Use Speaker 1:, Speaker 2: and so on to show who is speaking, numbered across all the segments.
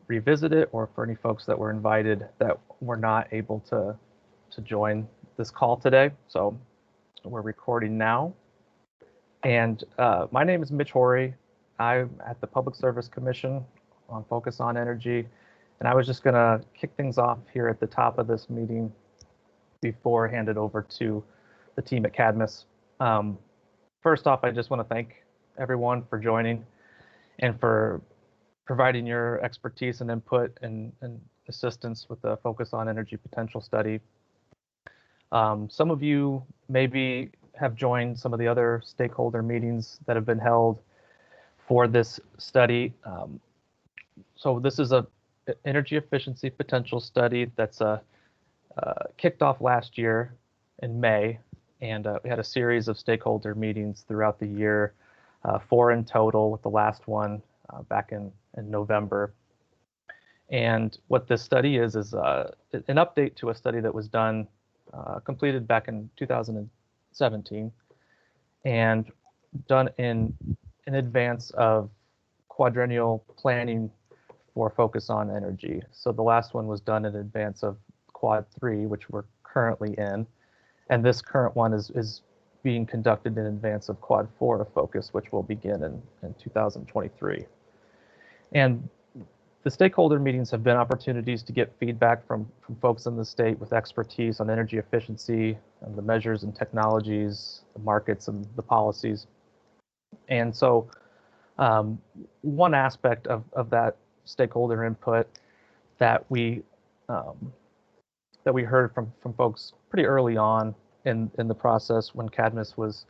Speaker 1: revisit it, or for any folks that were invited that were not able to join this call today. So we're recording now. And my name is Mitch Horry. I'm at the Public Service Commission on Focus on Energy. And I was just going to kick things off here at the top of this meeting before I hand it over to the team at Cadmus. First off, I just want to thank everyone for joining and for providing your expertise and input and assistance with the Focus on Energy Potential study. Some of you maybe have joined some of the other stakeholder meetings that have been held for this study. So this is a energy efficiency potential study that's kicked off last year in May, and we had a series of stakeholder meetings throughout the year, 4 in total, with the last one back in November. And what this study is an update to a study that was done, completed back in 2017, and done in advance of quadrennial planning for Focus on Energy. So the last one was done in advance of Quad 3, which we're currently in, and this current one is being conducted in advance of Quad 4 of Focus, which will begin in 2023. And the stakeholder meetings have been opportunities to get feedback from folks in the state with expertise on energy efficiency and the measures and technologies, the markets and the policies. And so one aspect of that stakeholder input that we heard from folks pretty early on in the process when Cadmus was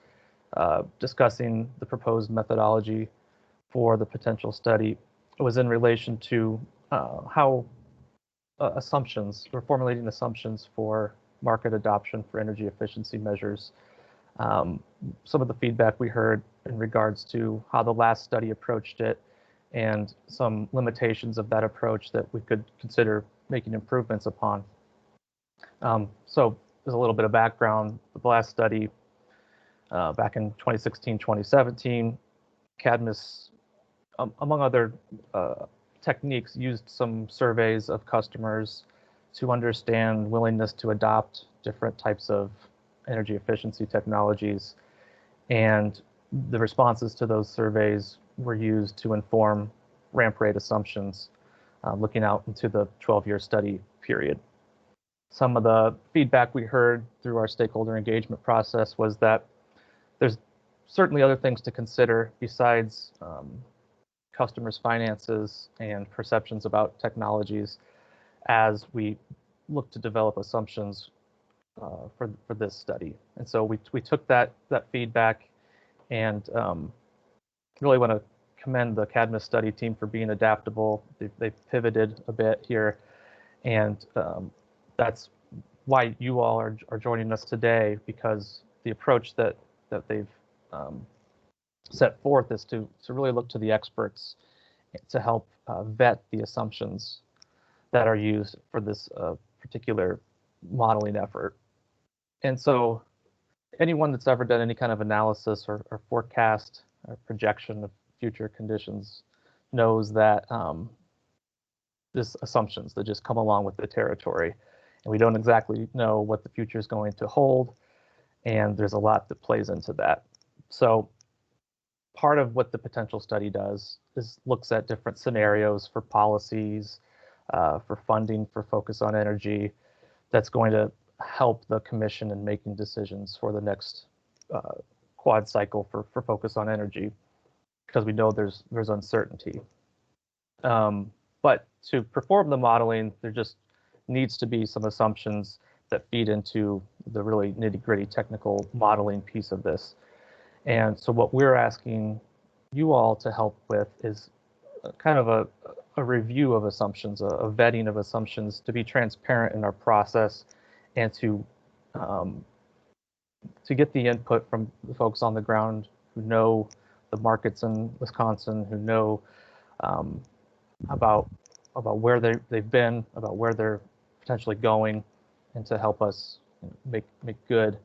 Speaker 1: discussing the proposed methodology for the potential study was in relation to how assumptions, or formulating assumptions for market adoption for energy efficiency measures. Some of the feedback we heard in regards to how the last study approached it and some limitations of that approach that we could consider making improvements upon. So there's a little bit of background. The last study back in 2016, 2017, Cadmus, among other techniques, used some surveys of customers to understand willingness to adopt different types of energy efficiency technologies. And the responses to those surveys were used to inform ramp rate assumptions, looking out into the 12-year study period. Some of the feedback we heard through our stakeholder engagement process was that there's certainly other things to consider besides customers' finances and perceptions about technologies as we look to develop assumptions for this study. And so we took that feedback and really want to commend the Cadmus study team for being adaptable. They've pivoted a bit here, and that's why you all are joining us today, because the approach that they've set forth is to really look to the experts to help vet the assumptions that are used for this particular modeling effort. And so anyone that's ever done any kind of analysis or forecast or projection of future conditions knows that there's assumptions that just come along with the territory, and we don't exactly know what the future is going to hold, and there's a lot that plays into that. So part of what the potential study does is looks at different scenarios for policies, for funding for Focus on Energy, that's going to help the commission in making decisions for the next quad cycle for Focus on Energy, because we know there's uncertainty. But to perform the modeling, there just needs to be some assumptions that feed into the really nitty-gritty technical modeling piece of this. And so what we're asking you all to help with is kind of a review of assumptions, a vetting of assumptions, to be transparent in our process, and to get the input from the folks on the ground who know the markets in Wisconsin, who know about where they've been, about where they're potentially going, and to help us make good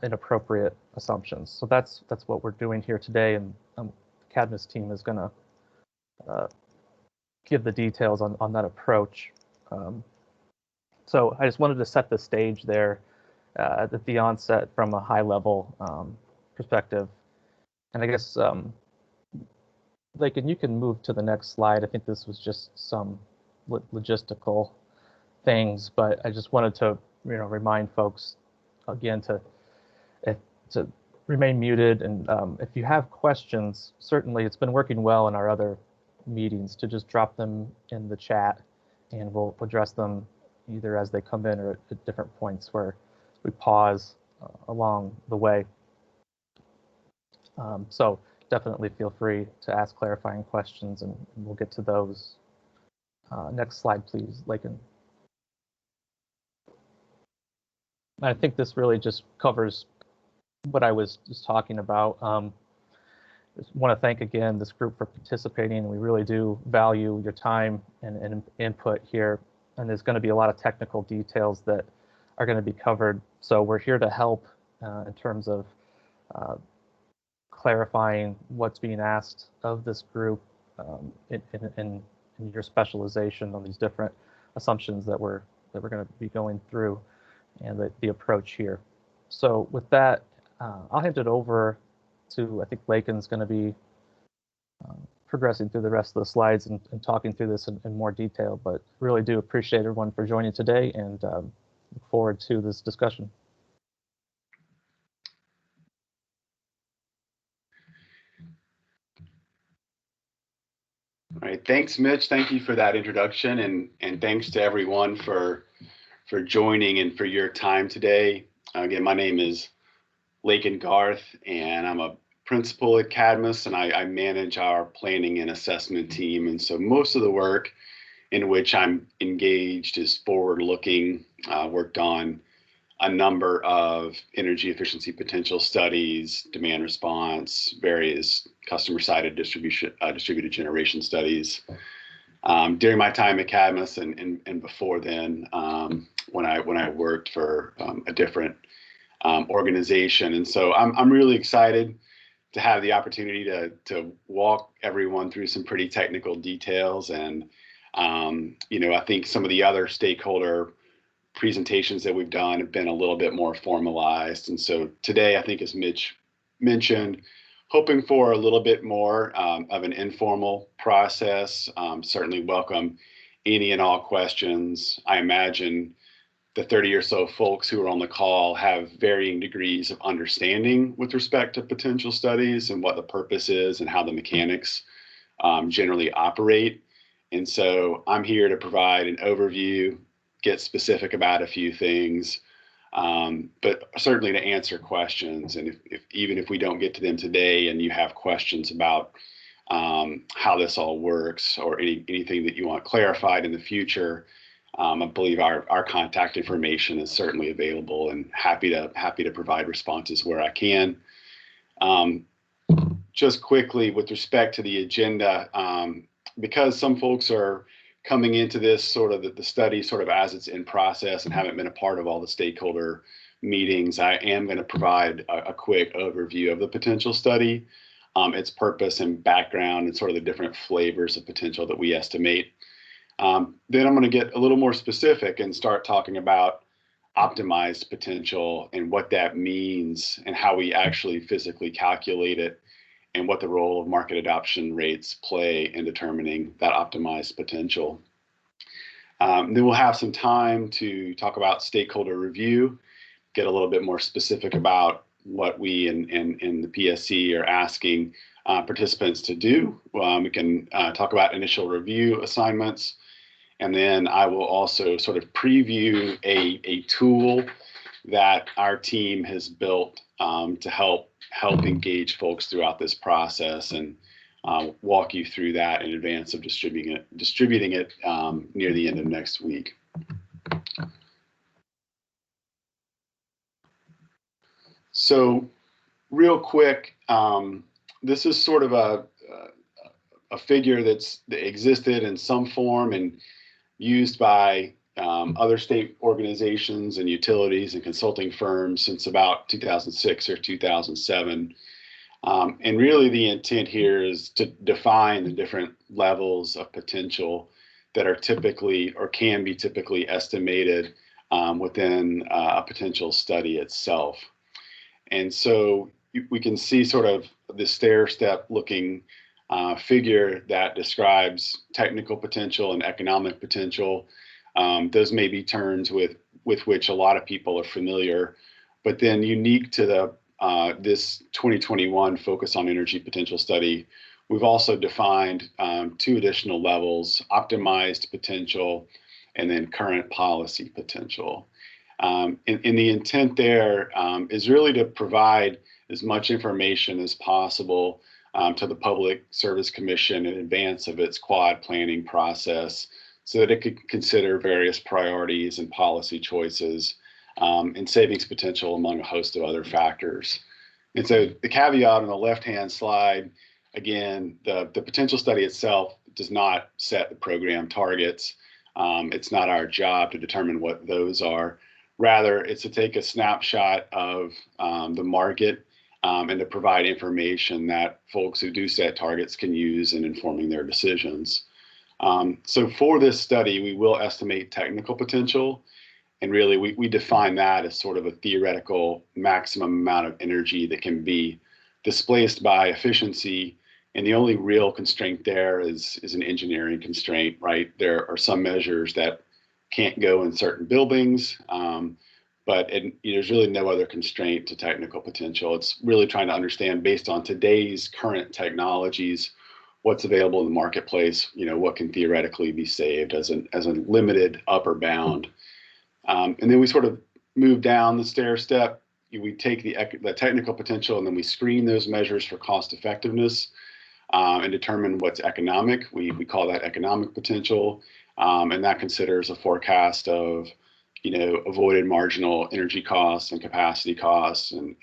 Speaker 1: and appropriate assumptions. So that's what we're doing here today, and the Cadmus team is going to give the details on that approach. So I just wanted to set the stage there at the onset from a high level perspective. And I guess, and you can move to the next slide. I think this was just some logistical things, but I just wanted to, remind folks again to remain muted. And if you have questions, certainly it's been working well in our other meetings to just drop them in the chat, and we'll address them either as they come in or at different points where we pause along the way. So definitely feel free to ask clarifying questions, and we'll get to those. Next slide, please, Lakin. I think this really just covers what I was just talking about. Just want to thank again this group for participating. We really do value your time and input here. And there's going to be a lot of technical details that are going to be covered. So we're here to help in terms of clarifying what's being asked of this group in your specialization on these different assumptions that we're going to be going through, and the approach here. So with that, I'll hand it over to, I think Lakin's going to be progressing through the rest of the slides and talking through this in more detail, but really do appreciate everyone for joining today, and look forward to this discussion.
Speaker 2: All right, thanks, Mitch. Thank you for that introduction, and thanks to everyone for joining and for your time today. Again, my name is Lakin Garth, and I'm a principal at Cadmus, and I manage our planning and assessment team. And so most of the work in which I'm engaged is forward-looking, worked on a number of energy efficiency potential studies, demand response, various customer-sided distributed generation studies. During my time at Cadmus and before then, when I worked for a different organization. And so I'm really excited to have the opportunity to walk everyone through some pretty technical details. And, I think some of the other stakeholder presentations that we've done have been a little bit more formalized. And so today, I think, as Mitch mentioned, hoping for a little bit more of an informal process. Certainly welcome any and all questions. I imagine the 30 or so folks who are on the call have varying degrees of understanding with respect to potential studies and what the purpose is and how the mechanics generally operate. And so I'm here to provide an overview, get specific about a few things, but certainly to answer questions. And even if we don't get to them today and you have questions about how this all works or anything that you want clarified in the future, I believe our contact information is certainly available, and happy to provide responses where I can. Just quickly with respect to the agenda, because some folks are coming into this sort of the study sort of as it's in process and haven't been a part of all the stakeholder meetings, I am going to provide a quick overview of the potential study, its purpose and background, and sort of the different flavors of potential that we estimate. Then I'm going to get a little more specific and start talking about optimized potential and what that means and how we actually physically calculate it and what the role of market adoption rates play in determining that optimized potential. Then we'll have some time to talk about stakeholder review, get a little bit more specific about what we in the PSC are asking participants to do. We can talk about initial review assignments. And then I will also sort of preview a tool that our team has built to help engage folks throughout this process, and walk you through that in advance of distributing it near the end of next week. So real quick, this is sort of a figure that existed in some form and used by other state organizations and utilities and consulting firms since about 2006 or 2007. And really the intent here is to define the different levels of potential that are typically or can be typically estimated within a potential study itself. And so we can see sort of the stair step looking figure that describes technical potential and economic potential. Those may be terms with which a lot of people are familiar, but then unique to the this 2021 Focus on Energy Potential study, we've also defined two additional levels: optimized potential and then current policy potential. And the intent there is really to provide as much information as possible to the Public Service Commission in advance of its quad planning process so that it could consider various priorities and policy choices and savings potential among a host of other factors. And so the caveat on the left-hand slide, again, the potential study itself does not set the program targets. It's not our job to determine what those are. Rather, it's to take a snapshot of the market and to provide information that folks who do set targets can use in informing their decisions. So for this study, we will estimate technical potential. And really, we define that as sort of a theoretical maximum amount of energy that can be displaced by efficiency. And the only real constraint there is an engineering constraint, right? There are some measures that can't go in certain buildings, but there's really no other constraint to technical potential. It's really trying to understand, based on today's current technologies, what's available in the marketplace, what can theoretically be saved as a limited upper bound. And then we sort of move down the stair step. We take the technical potential and then we screen those measures for cost effectiveness and determine what's economic. We call that economic potential. And that considers a forecast of, avoided marginal energy costs and capacity costs and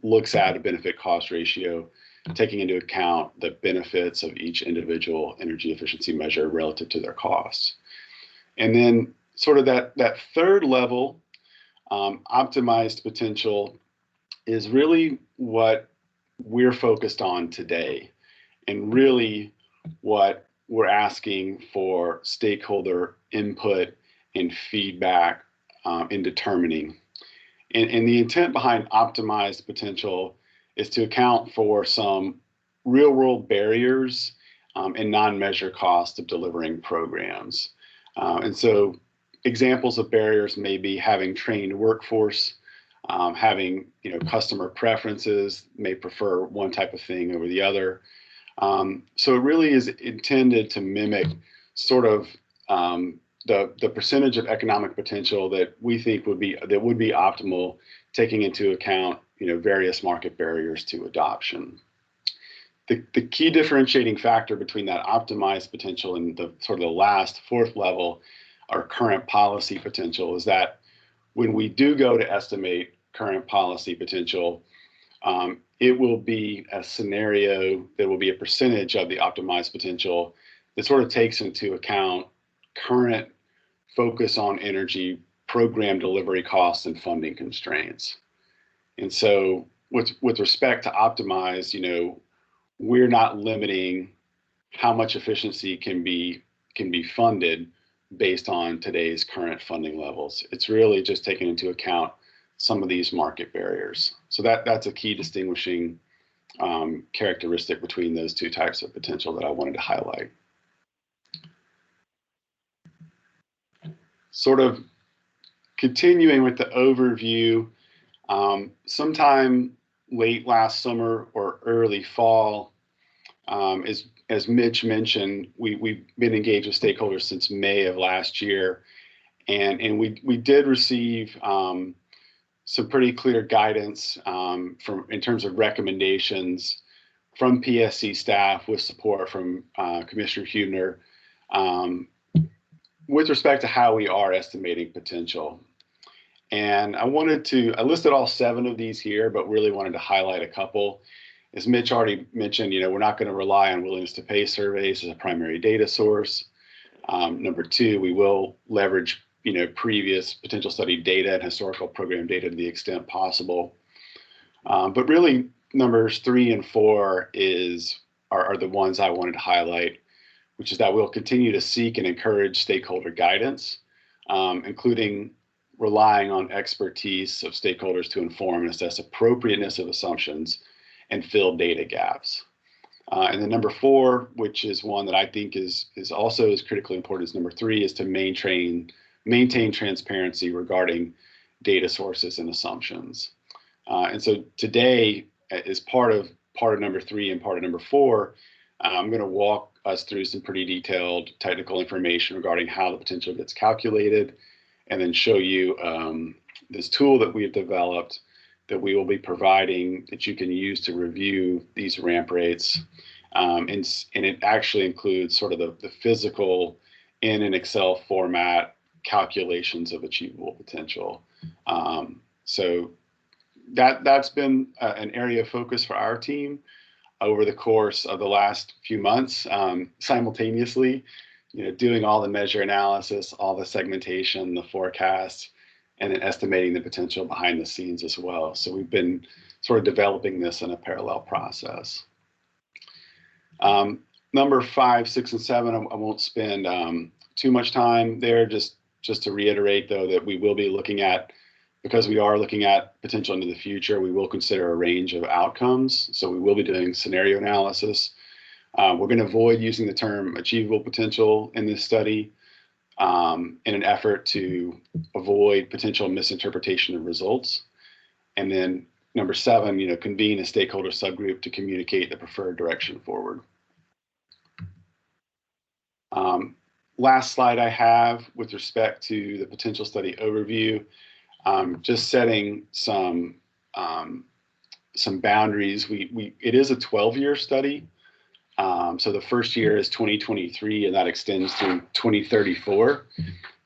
Speaker 2: looks at a benefit cost ratio, taking into account the benefits of each individual energy efficiency measure relative to their costs. And then sort of that third level, optimized potential, is really what we're focused on today, and really what we're asking for stakeholder input and feedback in determining. And the intent behind optimized potential is to account for some real world barriers and non-measure costs of delivering programs. And so examples of barriers may be having trained workforce, having customer preferences, may prefer one type of thing over the other. So it really is intended to mimic sort of the percentage of economic potential that we think would be optimal, taking into account various market barriers to adoption. The key differentiating factor between that optimized potential and the sort of the last fourth level, our current policy potential, is that when we do go to estimate current policy potential, it will be a scenario that will be a percentage of the optimized potential that sort of takes into account current focus on energy program delivery costs and funding constraints. And so with respect to optimize, we're not limiting how much efficiency can be funded based on today's current funding levels. It's really just taking into account some of these market barriers. So that's a key distinguishing characteristic between those two types of potential that I wanted to highlight. Sort of continuing with the overview, sometime late last summer or early fall, as Mitch mentioned, we've been engaged with stakeholders since May of last year, and we did receive some pretty clear guidance in terms of recommendations from PSC staff with support from Commissioner Huebner with respect to how we are estimating potential. And I listed all 7 of these here, but really wanted to highlight a couple. As Mitch already mentioned, we're not going to rely on willingness to pay surveys as a primary data source. Number 2, we will leverage previous potential study data and historical program data to the extent possible. But really, numbers 3 and 4 are the ones I wanted to highlight, which is that we'll continue to seek and encourage stakeholder guidance, including relying on expertise of stakeholders to inform and assess appropriateness of assumptions and fill data gaps. And then number 4, which is one that I think is also as critically important as number 3, is to maintain transparency regarding data sources and assumptions. And so today, as part of number 3 and part of number 4, I'm going to walk us through some pretty detailed technical information regarding how the potential gets calculated, and then show you this tool that we've developed that we will be providing that you can use to review these ramp rates. And it actually includes sort of the physical in an Excel format calculations of achievable potential. So that's been an area of focus for our team over the course of the last few months, simultaneously, doing all the measure analysis, all the segmentation, the forecasts, and then estimating the potential behind the scenes as well. So we've been sort of developing this in a parallel process. Number 5, 6, and 7, I won't spend too much time there. Just to reiterate, though, that we will be looking at, because we are looking at potential into the future, we will consider a range of outcomes. So we will be doing scenario analysis. We're going to avoid using the term achievable potential in this study in an effort to avoid potential misinterpretation of results. And then number 7, convene a stakeholder subgroup to communicate the preferred direction forward. Last slide I have with respect to the potential study overview, just setting some boundaries. It is a 12-year study. So the first year is 2023, and that extends through 2034,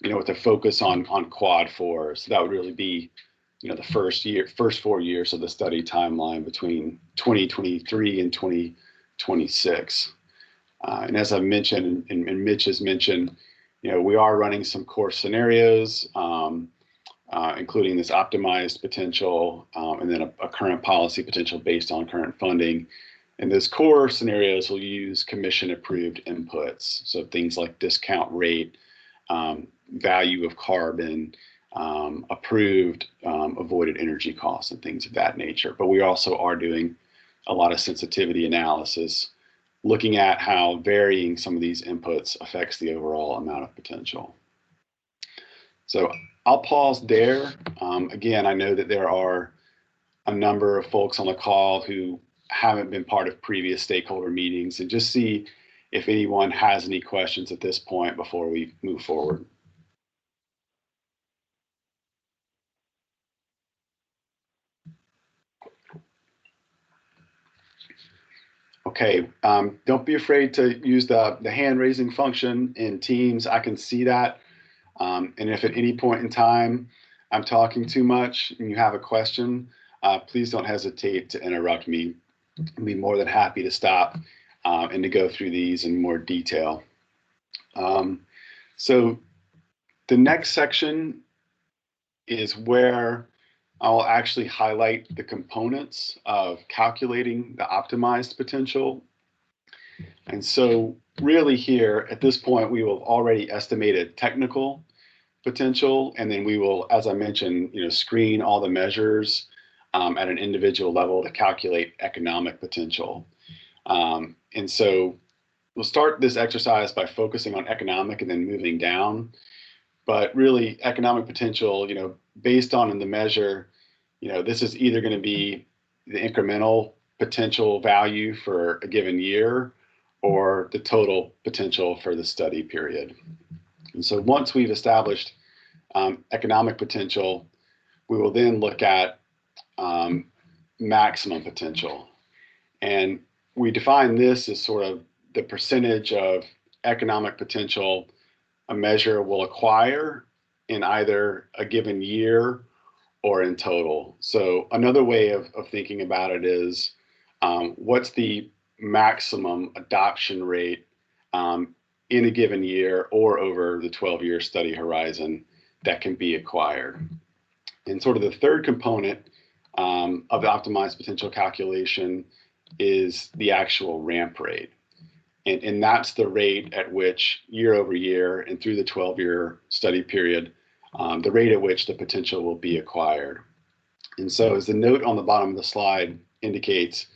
Speaker 2: with a focus on quad 4. So that would really be, the first 4 years of the study timeline between 2023 and 2026. And as I've mentioned, and Mitch has mentioned, we are running some core scenarios, including this optimized potential, and then a current policy potential based on current funding. And those core scenarios will use commission-approved inputs, so things like discount rate, value of carbon, approved avoided energy costs, and things of that nature. But we also are doing a lot of sensitivity analysis, looking at how varying some of these inputs affects the overall amount of potential. So I'll pause there. Again, I know that there are a number of folks on the call who haven't been part of previous stakeholder meetings, and just see if anyone has any questions at this point before we move forward. Okay, don't be afraid to use the hand raising function in Teams. I can see that. And if at any point in time I'm talking too much and you have a question, please don't hesitate to interrupt me. I'd be more than happy to stop and to go through these in more detail. So the next section is where I'll actually highlight the components of calculating the optimized potential. And so really here at this point, we will already estimated technical potential, and then we will, as I mentioned, screen all the measures at an individual level to calculate economic potential. And so we'll start this exercise by focusing on economic and then moving down. But really, economic potential, based on the measure, this is either going to be the incremental potential value for a given year or the total potential for the study period. And so once we've established economic potential, we will then look at maximum potential. And we define this as sort of the percentage of economic potential a measure will acquire in either a given year or in total. So another way of thinking about it is what's the maximum adoption rate in a given year or over the 12-year study horizon that can be acquired. And sort of the third component of the optimized potential calculation is the actual ramp rate. And that's the rate at which year over year and through the 12-year study period, the rate at which the potential will be acquired. And so as the note on the bottom of the slide indicates,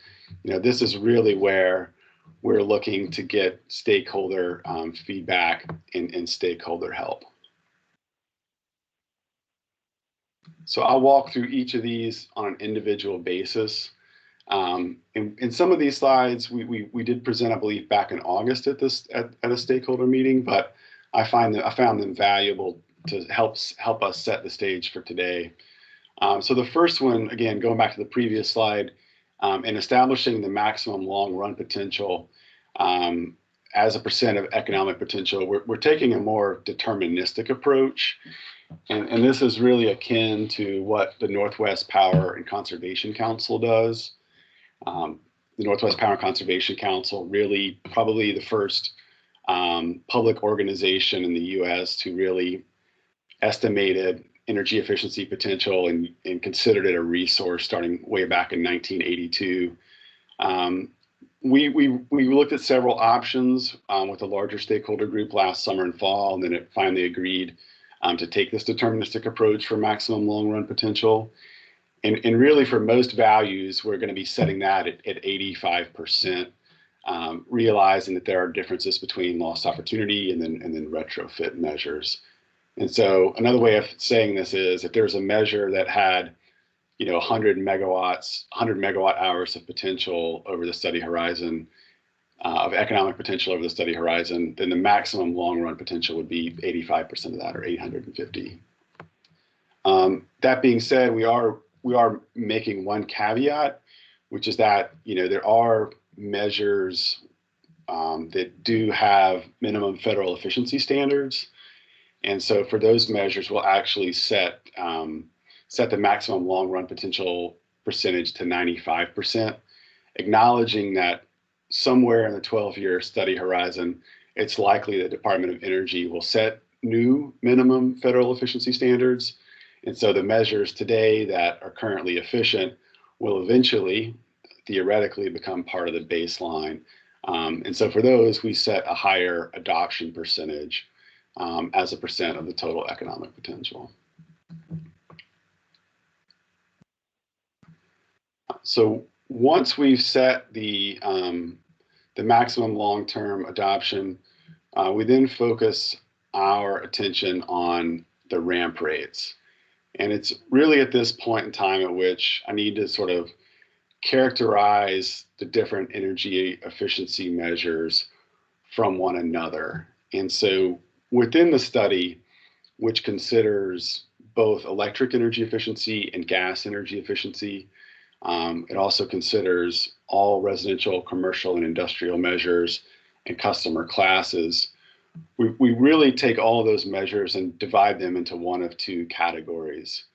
Speaker 2: this is really where we're looking to get stakeholder feedback and stakeholder help. So I'll walk through each of these on an individual basis. In some of these slides, we did present, I believe, back in August at a stakeholder meeting, but I found them valuable to help us set the stage for today. So the first one, again, going back to the previous slide, in establishing the maximum long run potential as a percent of economic potential, we're taking a more deterministic approach. And this is really akin to what the Northwest Power and Conservation Council does. The Northwest Power and Conservation Council, really probably the first public organization in the US to really estimated energy efficiency potential and considered it a resource starting way back in 1982. We looked at several options with a larger stakeholder group last summer and fall, and then it finally agreed to take this deterministic approach for maximum long run potential. And really for most values, we're going to be setting that at 85%, realizing that there are differences between lost opportunity and then retrofit measures. And so another way of saying this is if there's a measure that had 100 megawatt hours of potential over the study horizon, of economic potential over the study horizon, then the maximum long run potential would be 85% of that, or 850. That being said, we are making one caveat, which is that there are measures that do have minimum federal efficiency standards, and so for those measures, we'll actually set the maximum long run potential percentage to 95%, acknowledging that somewhere in the 12-year study horizon, it's likely the Department of Energy will set new minimum federal efficiency standards. And so the measures today that are currently efficient will eventually, theoretically, become part of the baseline. And so for those, we set a higher adoption percentage as a percent of the total economic potential. So once we've set the maximum long-term adoption, we then focus our attention on the ramp rates. And it's really at this point in time at which I need to sort of characterize the different energy efficiency measures from one another. And so within the study, which considers both electric energy efficiency and gas energy efficiency, it also considers all residential, commercial, and industrial measures and customer classes. We really take all of those measures and divide them into one of two categories,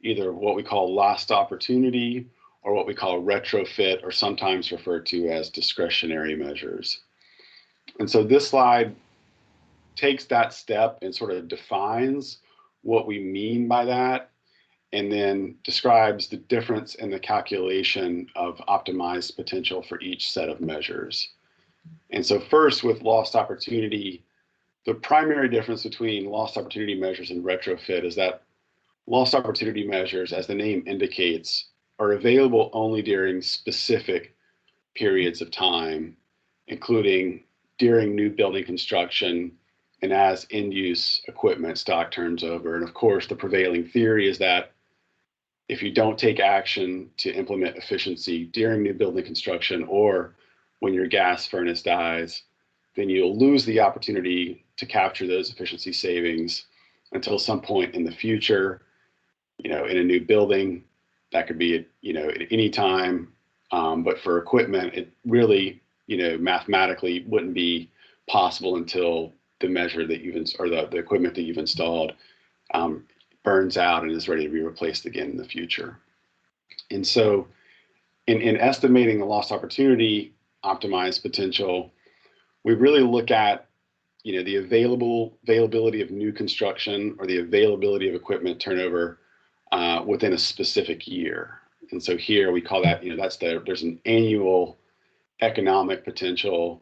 Speaker 2: either what we call lost opportunity or what we call retrofit, or sometimes referred to as discretionary measures. And so this slide takes that step and sort of defines what we mean by that, and then describes the difference in the calculation of optimized potential for each set of measures. And so first, with lost opportunity, the primary difference between lost opportunity measures and retrofit is that lost opportunity measures, as the name indicates, are available only during specific periods of time, including during new building construction and as end-use equipment stock turns over. And of course, the prevailing theory is that if you don't take action to implement efficiency during new building construction or when your gas furnace dies, then you'll lose the opportunity to capture those efficiency savings until some point in the future, in a new building. That could be, at any time. But for equipment, it really, mathematically wouldn't be possible until the measure that the equipment that you've installed burns out and is ready to be replaced again in the future. And so in estimating the lost opportunity optimized potential, we really look at the availability of new construction or the availability of equipment turnover within a specific year. And so here we call that, there's an annual economic potential.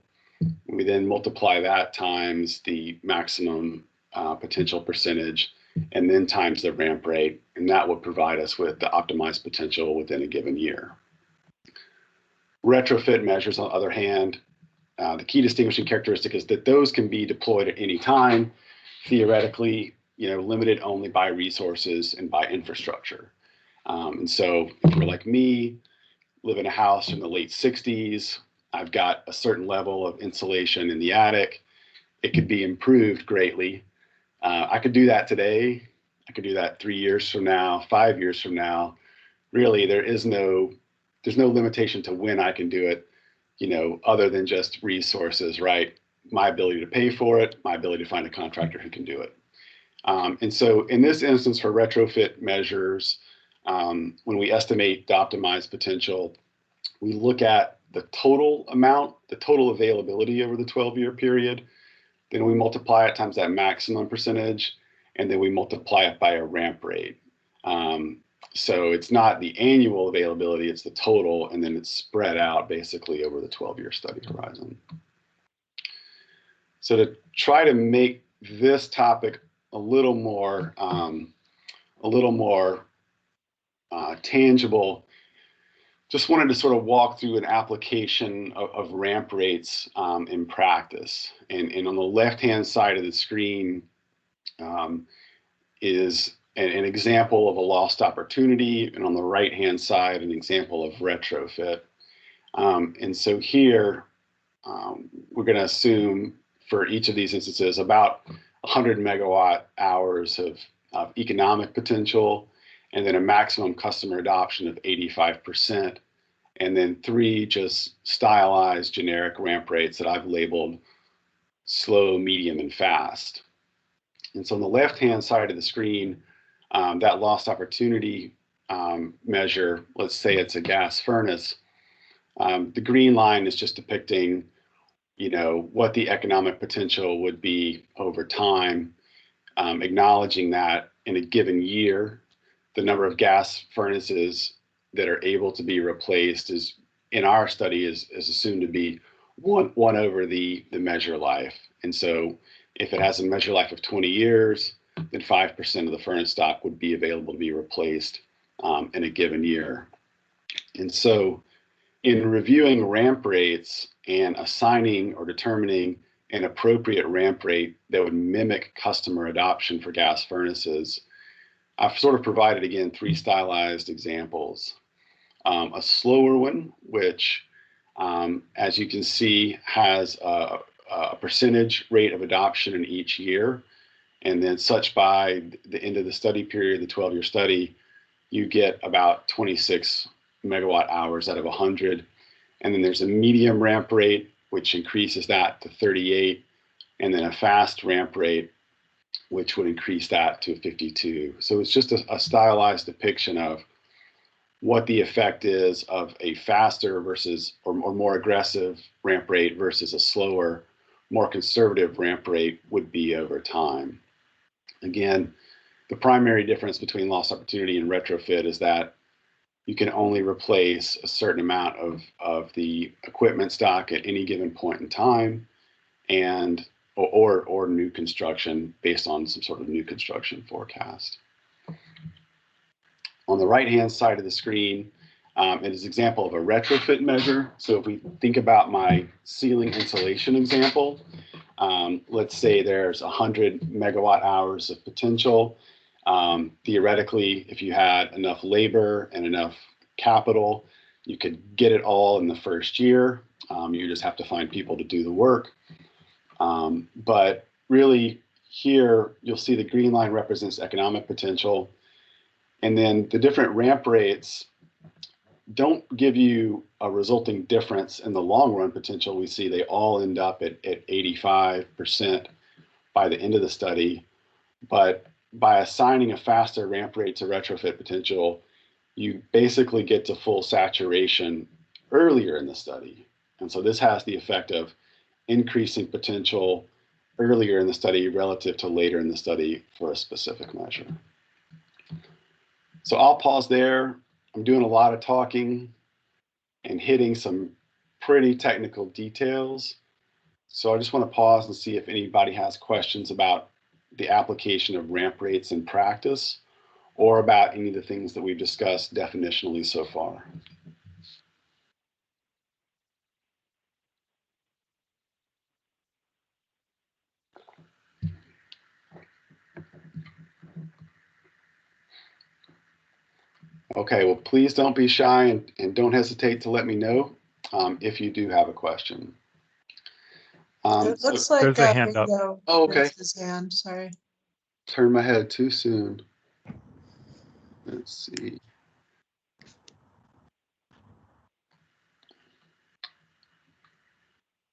Speaker 2: We then multiply that times the maximum potential percentage, and then times the ramp rate, and that would provide us with the optimized potential within a given year. Retrofit measures, on the other hand, the key distinguishing characteristic is that those can be deployed at any time, theoretically, limited only by resources and by infrastructure. And so if you're like me, live in a house from the late 60s, I've got a certain level of insulation in the attic. It could be improved greatly. I could do that today. I could do that 3 years from now, 5 years from now. Really, there's no limitation to when I can do it, other than just resources, right? My ability to pay for it, my ability to find a contractor who can do it. And so in this instance for retrofit measures, when we estimate the optimized potential, we look at the total amount, the total availability over the 12-year period. Then we multiply it times that maximum percentage, and then we multiply it by a ramp rate. So it's not the annual availability, it's the total, and then it's spread out basically over the 12-year study horizon. So to try to make this topic a little more tangible, just wanted to sort of walk through an application of ramp rates in practice. And on the left-hand side of the screen is an example of a lost opportunity, and on the right-hand side, an example of retrofit. And so here, we're going to assume for each of these instances about 100 megawatt hours of economic potential, and then a maximum customer adoption of 85%, and then 3 just stylized generic ramp rates that I've labeled slow, medium, and fast. And so on the left-hand side of the screen, that lost opportunity measure, let's say it's a gas furnace, the green line is just depicting, what the economic potential would be over time, acknowledging that in a given year, the number of gas furnaces that are able to be replaced is, in our study, is assumed to be one over the measure life. And so if it has a measure life of 20 years, then 5% of the furnace stock would be available to be replaced in a given year. And so in reviewing ramp rates and assigning or determining an appropriate ramp rate that would mimic customer adoption for gas furnaces, I've sort of provided, again, 3 stylized examples. A slower one, which, as you can see, has a percentage rate of adoption in each year. And then such by the end of the study period, the 12-year study, you get about 26 megawatt hours out of 100. And then there's a medium ramp rate, which increases that to 38, and then a fast ramp rate, which would increase that to 52. So it's just a stylized depiction of what the effect is of a faster versus or more aggressive ramp rate versus a slower, more conservative ramp rate would be over time. Again, the primary difference between lost opportunity and retrofit is that you can only replace a certain amount of the equipment stock at any given point in time, and or new construction based on some sort of new construction forecast. On the right-hand side of the screen, it is an example of a retrofit measure. So if we think about my ceiling insulation example, let's say there's 100 megawatt hours of potential. Theoretically, if you had enough labor and enough capital, you could get it all in the first year. You just have to find people to do the work. But really here, you'll see the green line represents economic potential. And then the different ramp rates don't give you a resulting difference in the long run potential. We see they all end up at 85% by the end of the study. But by assigning a faster ramp rate to retrofit potential, you basically get to full saturation earlier in the study. And so this has the effect of increasing potential earlier in the study relative to later in the study for a specific measure. So I'll pause there I'm doing a lot of talking and hitting some pretty technical details. So I just want to pause and see if anybody has questions about the application of ramp rates in practice or about any of the things that we've discussed definitionally so far. Okay, well, please don't be shy and don't hesitate to let me know if you do have a question.
Speaker 3: It looks like
Speaker 4: there's a hand up.
Speaker 3: Ingo
Speaker 2: Oh, okay.
Speaker 3: raised his hand, sorry.
Speaker 2: Turn my head too soon. Let's see.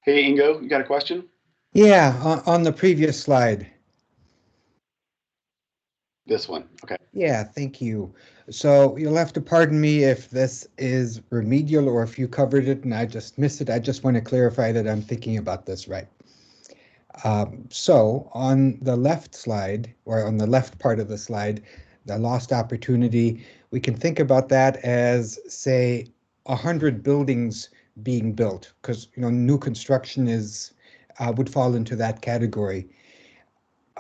Speaker 2: Hey, Ingo, you got a question?
Speaker 5: Yeah, on the previous slide.
Speaker 2: This one, okay.
Speaker 5: Yeah, thank you. So you'll have to pardon me if this is remedial or if you covered it and I just missed it. I just want to clarify that I'm thinking about this right. So on the left slide, or on the left part of the slide, the lost opportunity, we can think about that as, say, 100 buildings being built, because new construction would fall into that category.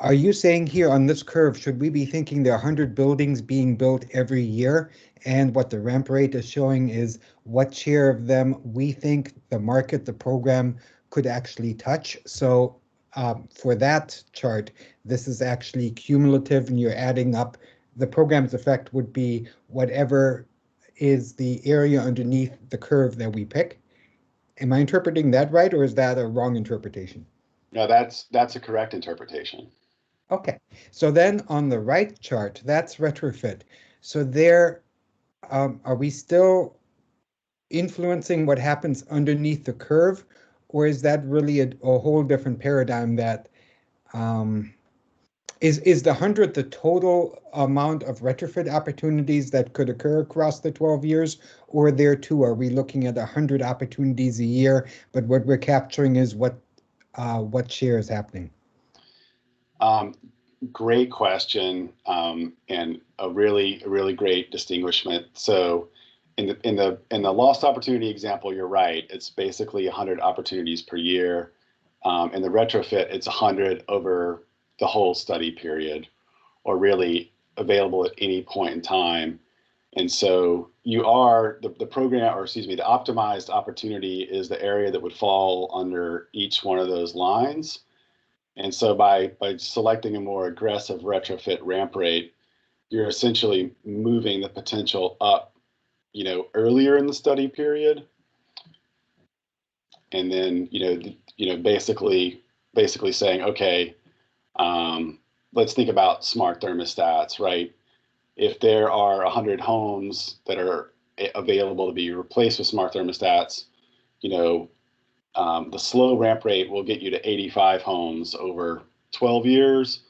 Speaker 5: Are you saying here on this curve, should we be thinking there are 100 buildings being built every year? And what the ramp rate is showing is what share of them we think the market, the program could actually touch. So for that chart, this is actually cumulative and you're adding up. The program's effect would be whatever is the area underneath the curve that we pick. Am I interpreting that right, or is that a wrong interpretation?
Speaker 2: No, that's a correct interpretation.
Speaker 5: Okay, so then on the right chart, that's retrofit. So there, are we still influencing what happens underneath the curve, or is that really a whole different paradigm that is the 100 the total amount of retrofit opportunities that could occur across the 12 years, or there too, are we looking at 100 opportunities a year, but what we're capturing is what share is happening?
Speaker 2: Great question, and a really great distinguishment. So in the lost opportunity example, you're right. It's basically 100 opportunities per year. In the retrofit, it's 100 over the whole study period, or really available at any point in time. And so you are the program, or excuse me, the optimized opportunity is the area that would fall under each one of those lines. And so by selecting a more aggressive retrofit ramp rate, you're essentially moving the potential up, earlier in the study period. And then, basically saying, okay, let's think about smart thermostats, right? If there are 100 homes that are available to be replaced with smart thermostats, the slow ramp rate will get you to 85 homes over 12 years,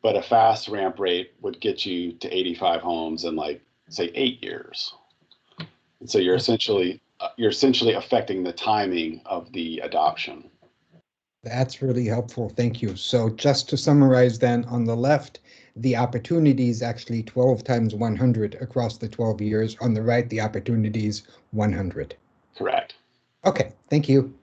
Speaker 2: but a fast ramp rate would get you to 85 homes in, like, say, 8 years. And so you're essentially affecting the timing of the adoption.
Speaker 5: That's really helpful. Thank you. So just to summarize then, on the left, the opportunity is actually 12 times 100 across the 12 years. On the right, the opportunity is 100.
Speaker 2: Correct.
Speaker 5: Okay, thank you.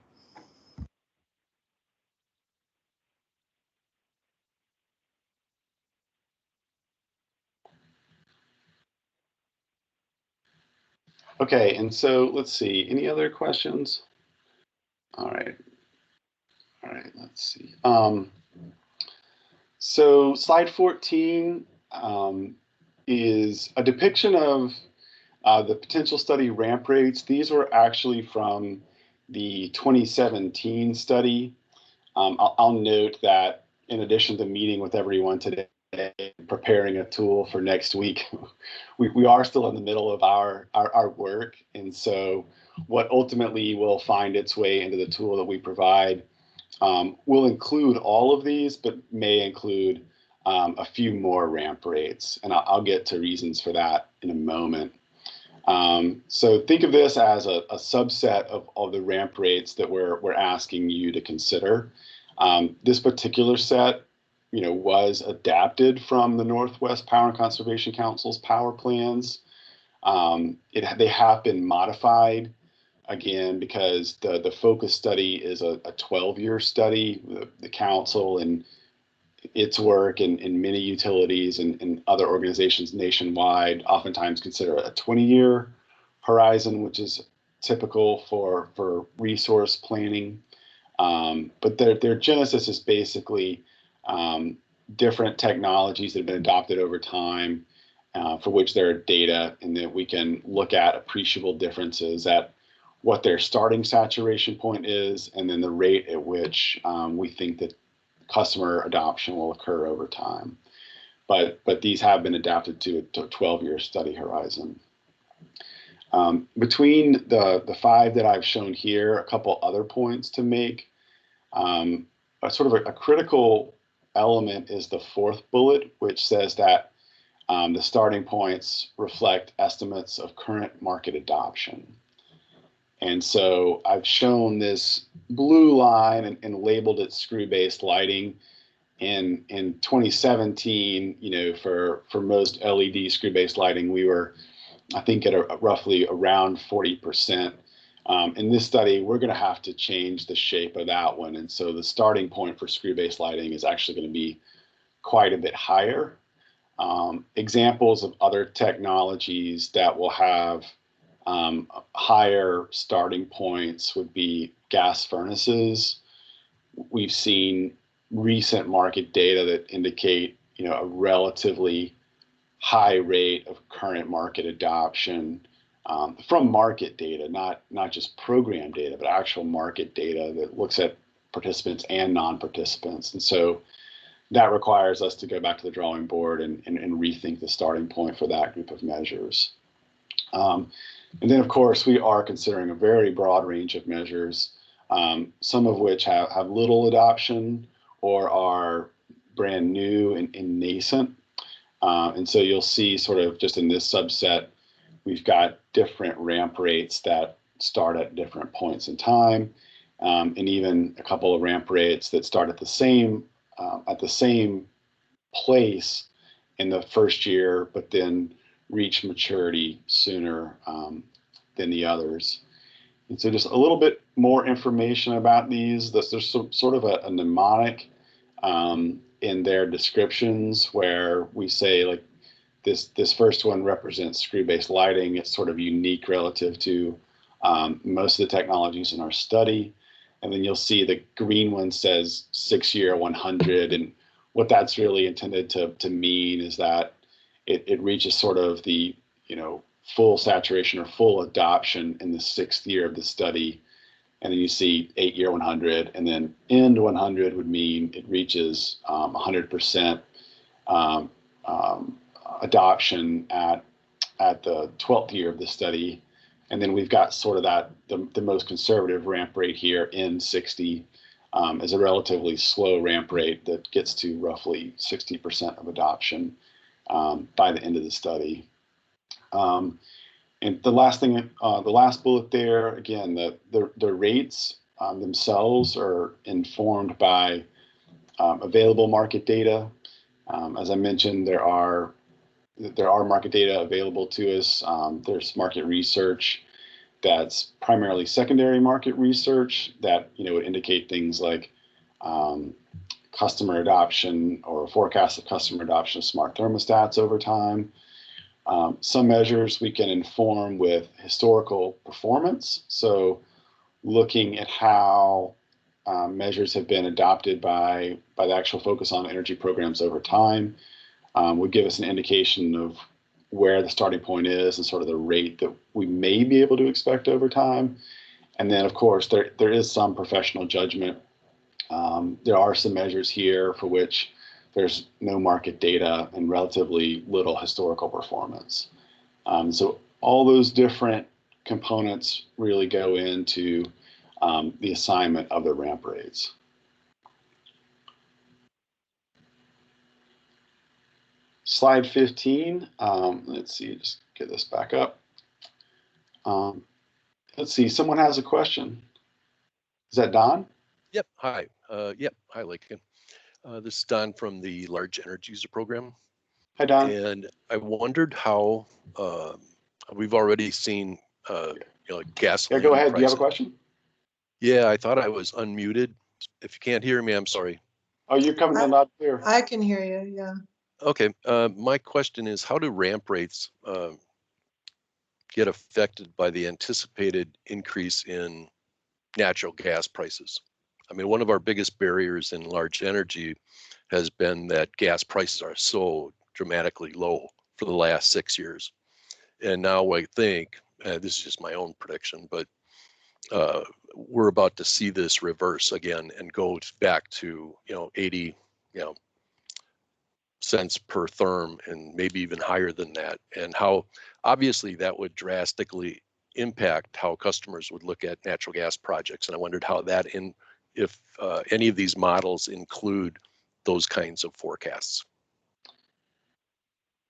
Speaker 2: Okay, and so let's see, any other questions? All right, let's see. So slide 14 is a depiction of the potential study ramp rates. These were actually from the 2017 study. I'll note that in addition to meeting with everyone today, preparing a tool for next week, we are still in the middle of our work. And so what ultimately will find its way into the tool that we provide will include all of these, but may include a few more ramp rates. And I'll get to reasons for that in a moment. So think of this as a subset of the ramp rates that we're asking you to consider. This particular set, was adapted from the Northwest Power and Conservation Council's power plans. They have been modified again because the focus study is a 12-year study. The council and its work and many utilities and other organizations nationwide oftentimes consider a 20-year horizon, which is typical for resource planning. But their genesis is basically different technologies that have been adopted over time, for which there are data, and that we can look at appreciable differences at what their starting saturation point is, and then the rate at which we think that customer adoption will occur over time. But these have been adapted to a 12-year study horizon. Between the 5 that I've shown here, a couple other points to make. A critical element is the 4th bullet, which says that the starting points reflect estimates of current market adoption. And so I've shown this blue line and labeled it screw-based lighting. In 2017, for most LED screw-based lighting, we were, I think, at roughly around 40%. In this study, we're going to have to change the shape of that one. And so the starting point for screw-based lighting is actually going to be quite a bit higher. Examples of other technologies that will have higher starting points would be gas furnaces. We've seen recent market data that indicate, a relatively high rate of current market adoption from market data, not just program data, but actual market data that looks at participants and non-participants. And so that requires us to go back to the drawing board and rethink the starting point for that group of measures. And then, of course, we are considering a very broad range of measures, some of which have little adoption or are brand new and nascent. And so you'll see sort of just in this subset, we've got different ramp rates that start at different points in time, and even a couple of ramp rates that start at the same place in the first year, but then reach maturity sooner than the others. And so just a little bit more information about these. There's sort of a mnemonic in their descriptions where we say, like, this first one represents screw-based lighting. It's sort of unique relative to most of the technologies in our study. And then you'll see the green one says 6-year 100. And what that's really intended to mean is that it reaches sort of the, full saturation or full adoption in the 6th year of the study. And then you see 8-year 100, and then end 100 would mean it reaches 100% adoption at the 12th year of the study. And then we've got sort of that the most conservative ramp rate here in 60 is a relatively slow ramp rate that gets to roughly 60% of adoption by the end of the study. And the last thing, the last bullet there, again, the rates themselves are informed by available market data. As I mentioned, there are market data available to us. There's market research that's primarily secondary market research that would indicate things like customer adoption or forecast of customer adoption of smart thermostats over time. Some measures we can inform with historical performance. So looking at how measures have been adopted by the actual focus on energy programs over time would give us an indication of where the starting point is and sort of the rate that we may be able to expect over time. And then, of course, there is some professional judgment. There are some measures here for which there's no market data and relatively little historical performance. So all those different components really go into the assignment of the ramp rates. Slide 15, let's see, just get this back up. Let's see, someone has a question. Is that Don?
Speaker 4: Yep, hi. Hi, Lakin. This is Don from the Large Energy User Program.
Speaker 2: Hi, Don.
Speaker 4: And I wondered how We've already seen,
Speaker 2: Yeah,
Speaker 4: gasoline
Speaker 2: go ahead. Do you have a
Speaker 4: prices.
Speaker 2: question?
Speaker 4: Yeah, I thought I was unmuted. If you can't hear me, I'm sorry.
Speaker 2: Oh, you're coming in loud and clear.
Speaker 3: I can hear you, yeah.
Speaker 4: Okay, my question is, how do ramp rates get affected by the anticipated increase in natural gas prices? I mean, one of our biggest barriers in large energy has been that gas prices are so dramatically low for the last 6 years. And now I think, this is just my own prediction, but we're about to see this reverse again and go back to 80 cents per therm and maybe even higher than that, and how obviously that would drastically impact how customers would look at natural gas projects. And I wondered how that if any of these models include those kinds of forecasts.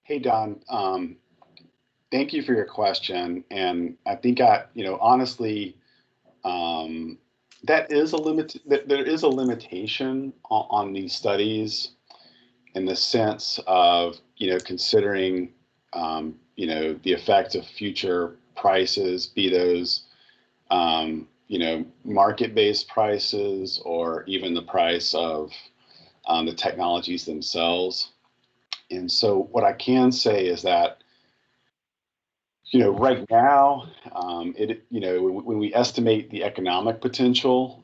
Speaker 2: Hey, Don. Thank you for your question. And I think honestly, that is a limit. There is a limitation on these studies in the sense of considering the effect of future prices, be those market-based prices or even the price of the technologies themselves. And so what I can say is that right now, when we estimate the economic potential,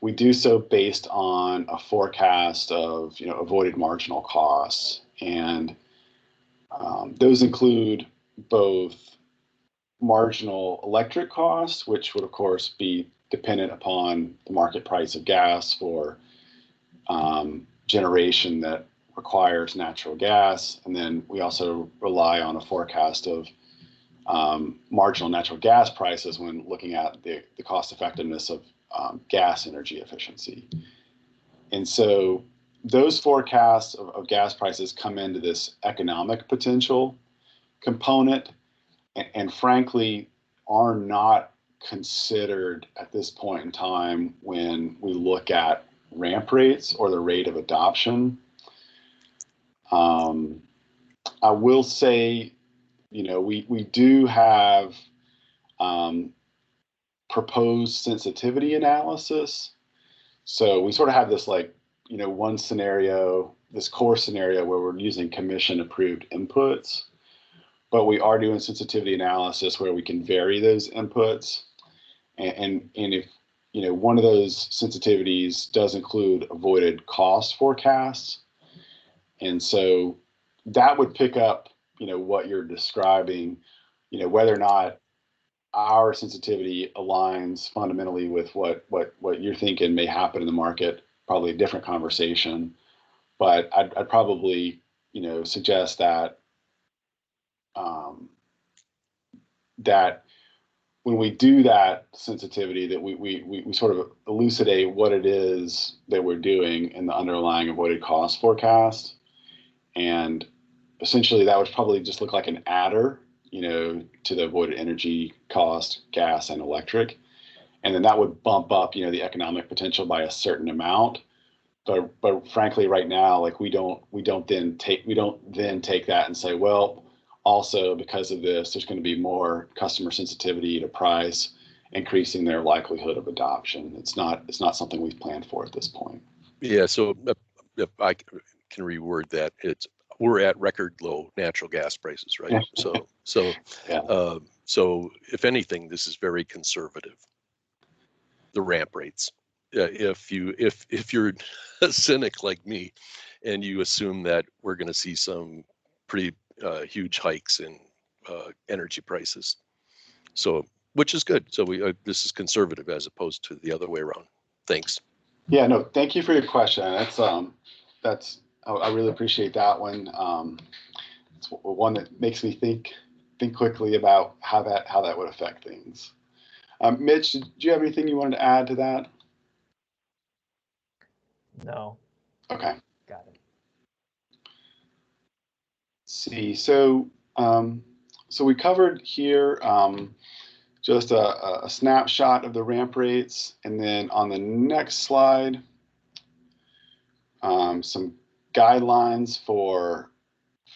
Speaker 2: we do so based on a forecast of, avoided marginal costs. And those include both marginal electric costs, which would, of course, be dependent upon the market price of gas for generation that requires natural gas. And then we also rely on a forecast of marginal natural gas prices when looking at the cost effectiveness of gas energy efficiency. And so those forecasts of gas prices come into this economic potential component and frankly are not considered at this point in time when we look at ramp rates or the rate of adoption. I will say, we do have proposed sensitivity analysis. So we sort of have this one scenario, this core scenario where we're using commission approved inputs, but we are doing sensitivity analysis where we can vary those inputs. And if, one of those sensitivities does include avoided cost forecasts. And so that would pick up, what you're describing, whether or not our sensitivity aligns fundamentally with what you're thinking may happen in the market, probably a different conversation. But I'd probably, suggest that that when we do that sensitivity, that we sort of elucidate what it is that we're doing in the underlying avoided cost forecast. And essentially that would probably just look like an adder, to the avoided energy cost, gas and electric. And then that would bump up, the economic potential by a certain amount. But frankly, right now, we don't then take that and say, well, also because of this, there's going to be more customer sensitivity to price, increasing their likelihood of adoption. It's not something we've planned for at this point.
Speaker 4: Yeah, so if I can reword that, we're at record low natural gas prices, right?
Speaker 2: Yeah.
Speaker 4: So if anything, this is very conservative, the ramp rates. If you're a cynic like me and you assume that we're going to see some pretty huge hikes in energy prices, so which is good. So this is conservative as opposed to the other way around. Thanks.
Speaker 2: Yeah, no, thank you for your question. I really appreciate that one. It's one that makes me think quickly about how that would affect things. Mitch, do you have anything you wanted to add to that?
Speaker 1: No.
Speaker 2: Okay.
Speaker 1: Got it.
Speaker 2: Let's see. So we covered here just a snapshot of the ramp rates, and then on the next slide, some guidelines for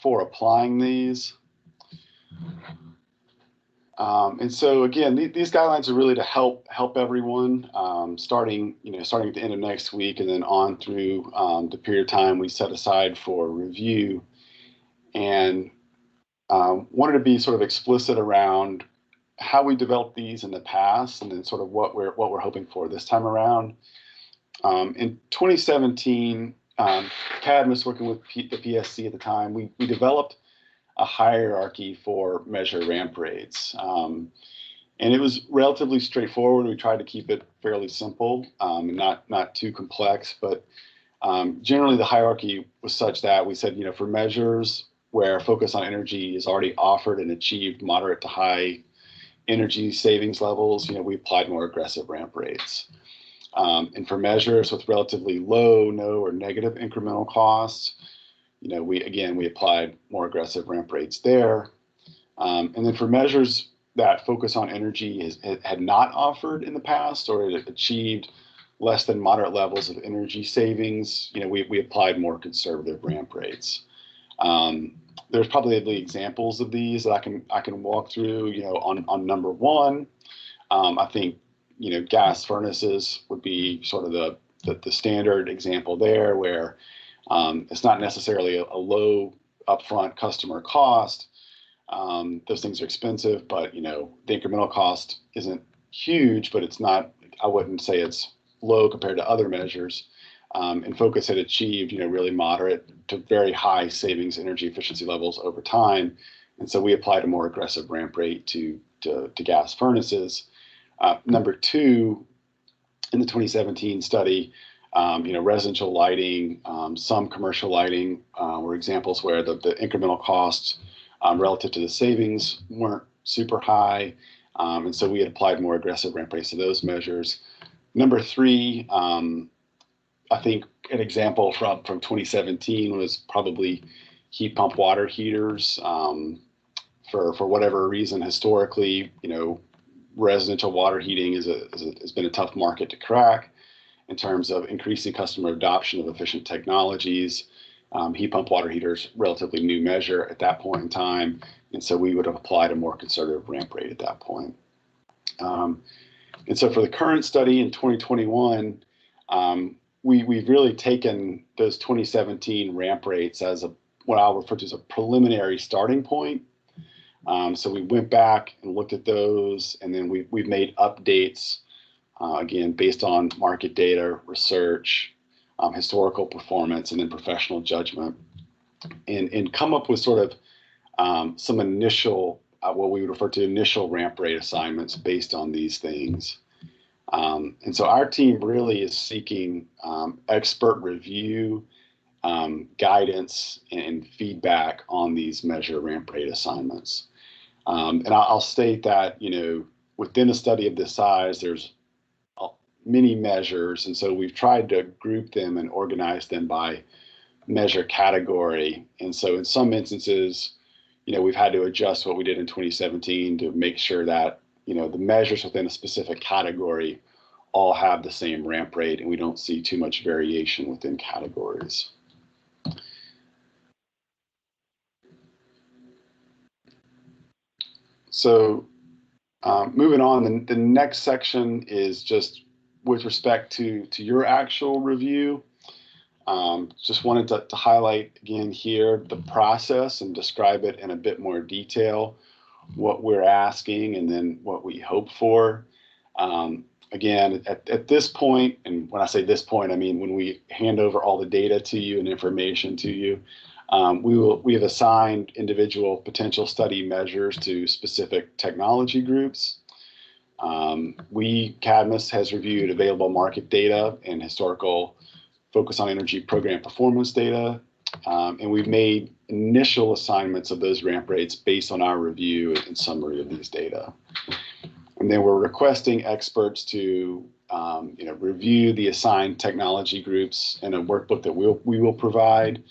Speaker 2: applying these. And so again, these guidelines are really to help everyone, starting at the end of next week and then on through the period of time we set aside for review. And wanted to be sort of explicit around how we developed these in the past, and then sort of what we're hoping for this time around. In 2017, Cadmus, working with the PSC at the time, we developed a hierarchy for measure ramp rates. And it was relatively straightforward. We tried to keep it fairly simple, and not too complex, but generally the hierarchy was such that we said, for measures where focus on energy is already offered and achieved moderate to high energy savings levels, we applied more aggressive ramp rates. And for measures with relatively low, no, or negative incremental costs, we applied more aggressive ramp rates there. And then for measures that focus on energy had not offered in the past, or it achieved less than moderate levels of energy savings, we applied more conservative ramp rates. There's probably examples of these that I can walk through. On number one, I think gas furnaces would be sort of the standard example there, where it's not necessarily a low upfront customer cost. Those things are expensive, but the incremental cost isn't huge, but it's not. I wouldn't say it's low compared to other measures. And Focus had achieved, really moderate to very high savings energy efficiency levels over time, and so we applied a more aggressive ramp rate to gas furnaces. Number two, in the 2017 study, residential lighting, some commercial lighting were examples where the incremental costs relative to the savings weren't super high, and so we had applied more aggressive ramp rates to those measures. Number three, I think an example from 2017 was probably heat pump water heaters. For whatever reason, historically, residential water heating has been a tough market to crack in terms of increasing customer adoption of efficient technologies. Heat pump water heaters, relatively new measure at that point in time, and so we would have applied a more conservative ramp rate at that point. And so for the current study in 2021, we've really taken those 2017 ramp rates as what I'll refer to as a preliminary starting point. So we went back and looked at those, and then we've made updates, again, based on market data, research, historical performance, and then professional judgment, and come up with sort of some initial, what we would refer to initial ramp rate assignments based on these things. And so our team really is seeking expert review, guidance, and feedback on these measure ramp rate assignments. And I'll state that, within a study of this size, there's many measures, and so we've tried to group them and organize them by measure category. And so in some instances, we've had to adjust what we did in 2017 to make sure that, the measures within a specific category all have the same ramp rate, and we don't see too much variation within categories. So moving on, the next section is just with respect to your actual review. Just wanted to highlight again here the process and describe it in a bit more detail, what we're asking and then what we hope for. Again, at this point, and when I say this point, I mean when we hand over all the data to you and information to you, we have assigned individual potential study measures to specific technology groups. Cadmus has reviewed available market data and historical focus on energy program performance data, and we've made initial assignments of those ramp rates based on our review and summary of these data. And then we're requesting experts to review the assigned technology groups in a workbook that we will provide,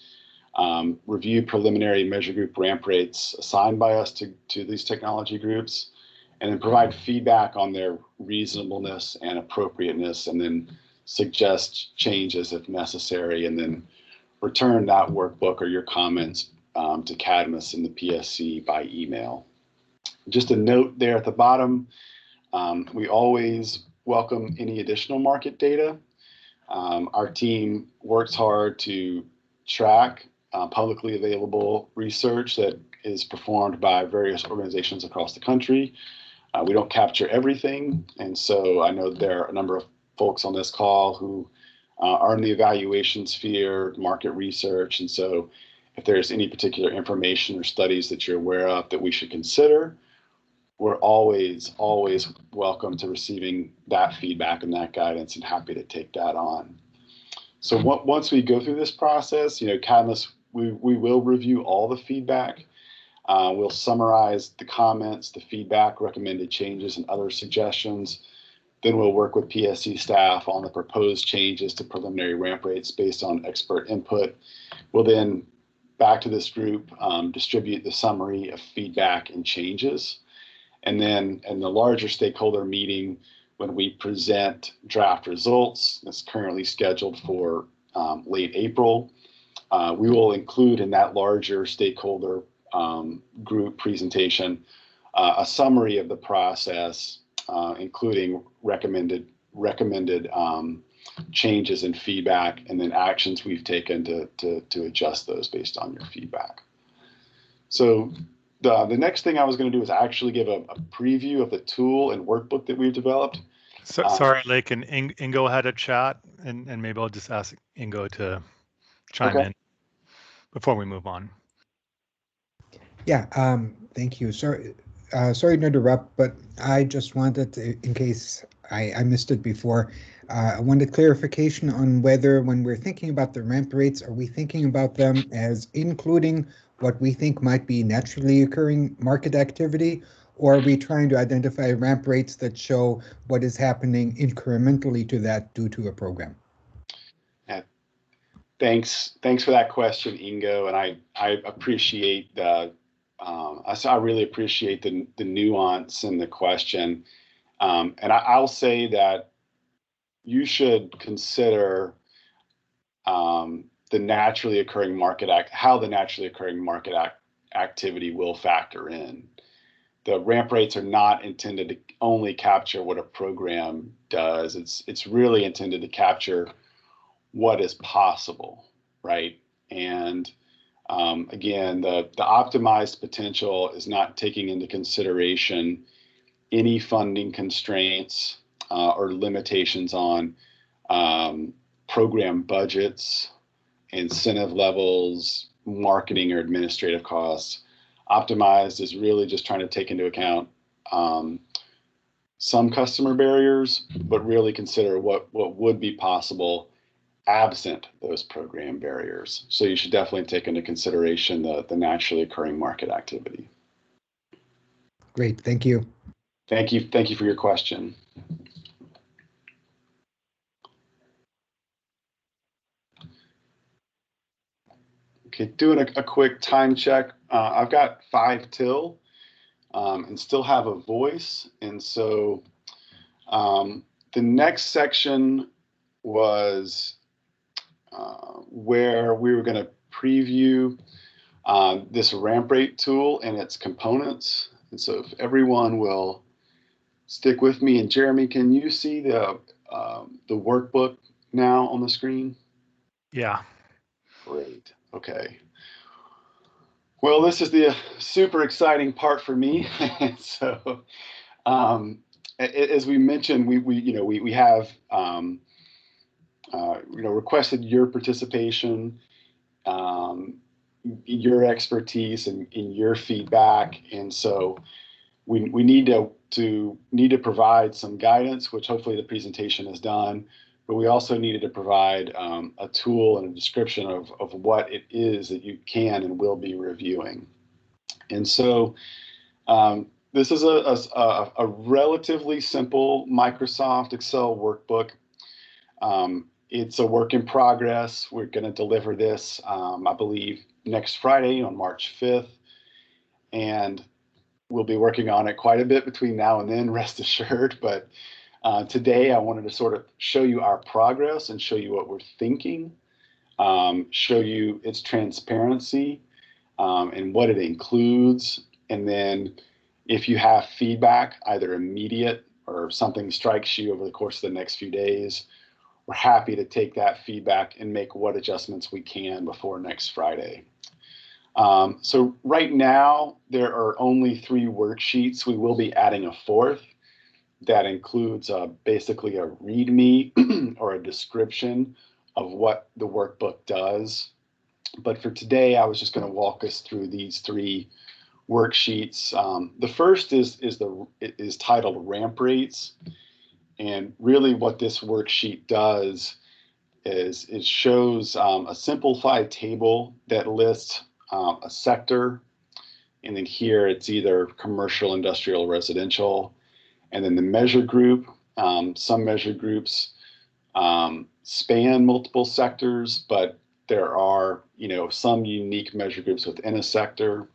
Speaker 2: review preliminary measure group ramp rates assigned by us to these technology groups, and then provide feedback on their reasonableness and appropriateness, and then suggest changes if necessary, and then return that workbook or your comments to Cadmus and the PSC by email. Just a note there at the bottom, we always welcome any additional market data. Our team works hard to track publicly available research that is performed by various organizations across the country. We don't capture everything, and so I know there are a number of folks on this call who are in the evaluation sphere, market research, and so if there's any particular information or studies that you're aware of that we should consider, we're always welcome to receiving that feedback and that guidance, and happy to take that on. So once we go through this process, Cadmus, we will review all the feedback. We'll summarize the comments, the feedback, recommended changes, and other suggestions. Then we'll work with PSC staff on the proposed changes to preliminary ramp rates based on expert input. We'll then, back to this group, distribute the summary of feedback and changes. And then in the larger stakeholder meeting, when we present draft results, that's currently scheduled for late April, we will include in that larger stakeholder group presentation a summary of the process, including recommended changes and feedback, and then actions we've taken to adjust those based on your feedback. So the next thing I was going to do is actually give a preview of the tool and workbook that we've developed.
Speaker 6: Sorry, Lake, and Ingo had a chat, and maybe I'll just ask Ingo to chime in before we move on.
Speaker 5: Yeah, thank you. Sorry to interrupt, but I just wanted to, in case I missed it before, I wanted clarification on whether, when we're thinking about the ramp rates, are we thinking about them as including what we think might be naturally occurring market activity, or are we trying to identify ramp rates that show what is happening incrementally to that due to a program?
Speaker 2: Thanks for that question, Ingo, and I appreciate I really appreciate the nuance in the question, and I'll say that you should consider the naturally occurring market how the naturally occurring market activity will factor in. The ramp rates are not intended to only capture what a program does. It's really intended to capture what is possible, right? And again, the optimized potential is not taking into consideration any funding constraints or limitations on program budgets, incentive levels, marketing or administrative costs. Optimized is really just trying to take into account some customer barriers, but really consider what would be possible absent those program barriers. So you should definitely take into consideration the naturally occurring market activity.
Speaker 5: Great, thank you.
Speaker 2: Thank you for your question. Okay, doing a quick time check. I've got 5 till and still have a voice. And so the next section was where we were going to preview this ramp rate tool and its components. And so if everyone will stick with me, and Jeremy, can you see the workbook now on the screen?
Speaker 6: Yeah.
Speaker 2: Great. Okay. Well, this is the super exciting part for me. So, as we mentioned, we have requested your participation, your expertise, and your feedback, and so we need to provide some guidance, which hopefully the presentation has done. But we also needed to provide a tool and a description of what it is that you can and will be reviewing. And so this is a relatively simple Microsoft Excel workbook. It's a work in progress. We're going to deliver this, I believe, next Friday on March 5th. And we'll be working on it quite a bit between now and then, rest assured. But today I wanted to sort of show you our progress and show you what we're thinking, show you its transparency and what it includes, and then If you have feedback, either immediate or something strikes you over the course of the next few days, we're happy to take that feedback and make what adjustments we can before next Friday. So right now, there are only 3 worksheets. We will be adding a 4th that includes basically a README or a description of what the workbook does. But for today, I was just going to walk us through these 3 worksheets. The first is titled Ramp Rates. And really what this worksheet does is it shows a simplified table that lists a sector. And then here it's either commercial, industrial, residential. And then the measure group. Some measure groups span multiple sectors, but there are, some unique measure groups within a sector.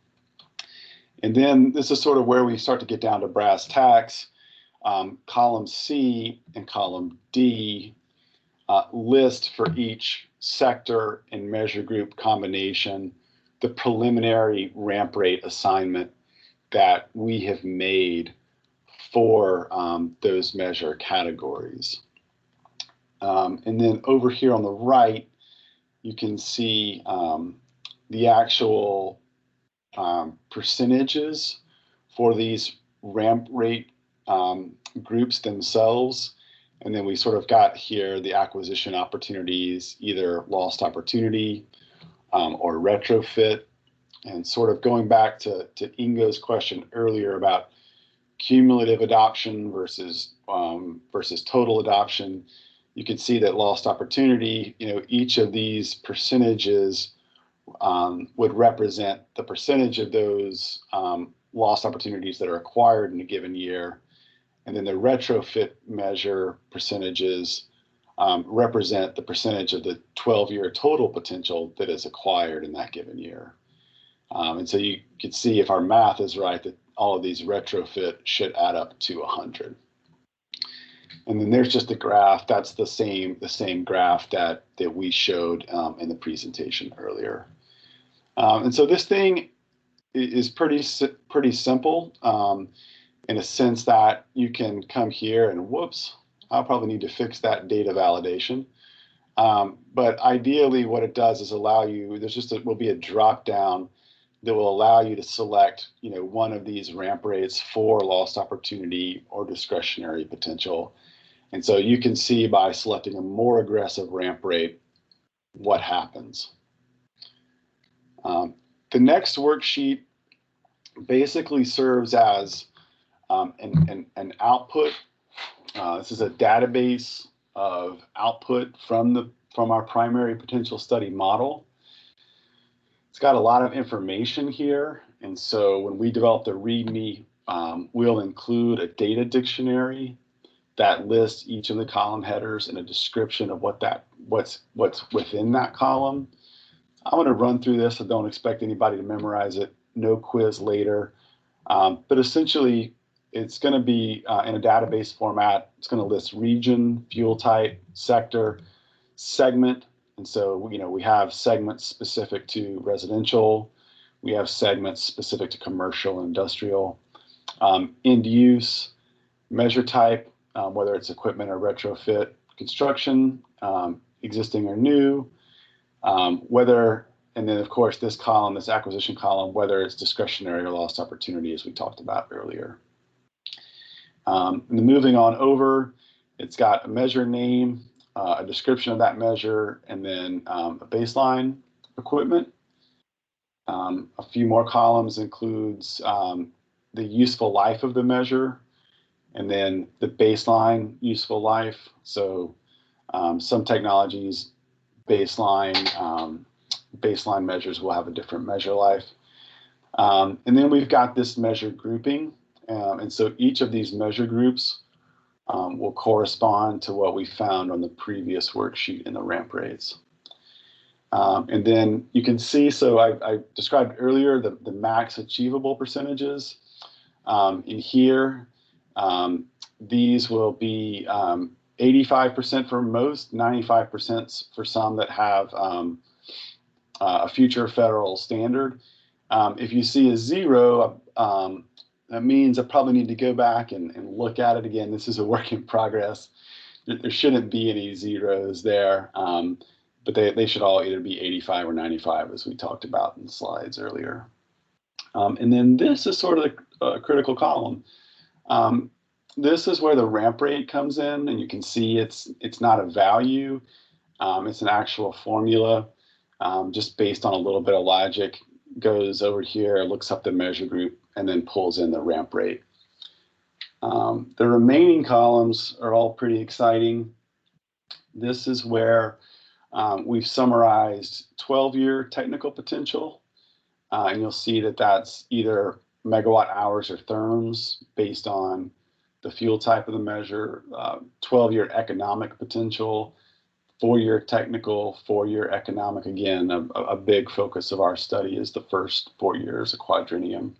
Speaker 2: And then this is sort of where we start to get down to brass tacks. Column C and column D list for each sector and measure group combination the preliminary ramp rate assignment that we have made for those measure categories. And then over here on the right, you can see the actual percentages for these ramp rate groups themselves. And then we sort of got here the acquisition opportunities, either lost opportunity or retrofit. And sort of going back to Ingo's question earlier about cumulative adoption versus total adoption, you can see that lost opportunity, each of these percentages would represent the percentage of those lost opportunities that are acquired in a given year. And then the retrofit measure percentages represent the percentage of the 12-year total potential that is acquired in that given year. And so you can see, if our math is right, that all of these retrofit should add up to 100. And then there's just a graph. That's the same graph that we showed in the presentation earlier. And so this thing is pretty simple in a sense that you can come here and whoops, I'll probably need to fix that data validation. But ideally, what it does is allow you. Will be a drop down that will allow you to select, one of these ramp rates for lost opportunity or discretionary potential. And so you can see by selecting a more aggressive ramp rate what happens. The next worksheet basically serves as an output. This is a database of output from our primary potential study model. It's got a lot of information here, and so when we develop the README, we'll include a data dictionary that lists each of the column headers and a description of what's within that column. I'm going to run through this. I don't expect anybody to memorize it. No quiz later. But essentially, it's going to be in a database format. It's going to list region, fuel type, sector, segment. And so, we have segments specific to residential. We have segments specific to commercial and industrial. End use, measure type, whether it's equipment or retrofit, construction, existing or new, and then of course this column, this acquisition column, whether it's discretionary or lost opportunity, as we talked about earlier. And then moving on over, it's got a measure name, a description of that measure, and then a baseline equipment. A few more columns includes the useful life of the measure, and then the baseline useful life. So some technologies, baseline measures will have a different measure life. And then we've got this measure grouping. And so each of these measure groups will correspond to what we found on the previous worksheet in the ramp rates. And then you can see, so I described earlier the max achievable percentages. In here, these will be 85% for most, 95% for some that have a future federal standard. If you see a 0, That means I probably need to go back and look at it again. This is a work in progress. There shouldn't be any zeros there, but they should all either be 85 or 95, as we talked about in the slides earlier. And then this is sort of the critical column. This is where the ramp rate comes in, and you can see it's not a value. It's an actual formula, just based on a little bit of logic. Goes over here, looks up the measure group, and then pulls in the ramp rate. The remaining columns are all pretty exciting. This is where we've summarized 12-year technical potential, and you'll see that that's either megawatt hours or therms based on the fuel type of the measure, 12-year economic potential, 4-year technical, 4-year economic. Again, a big focus of our study is the first 4 years of quadrennium.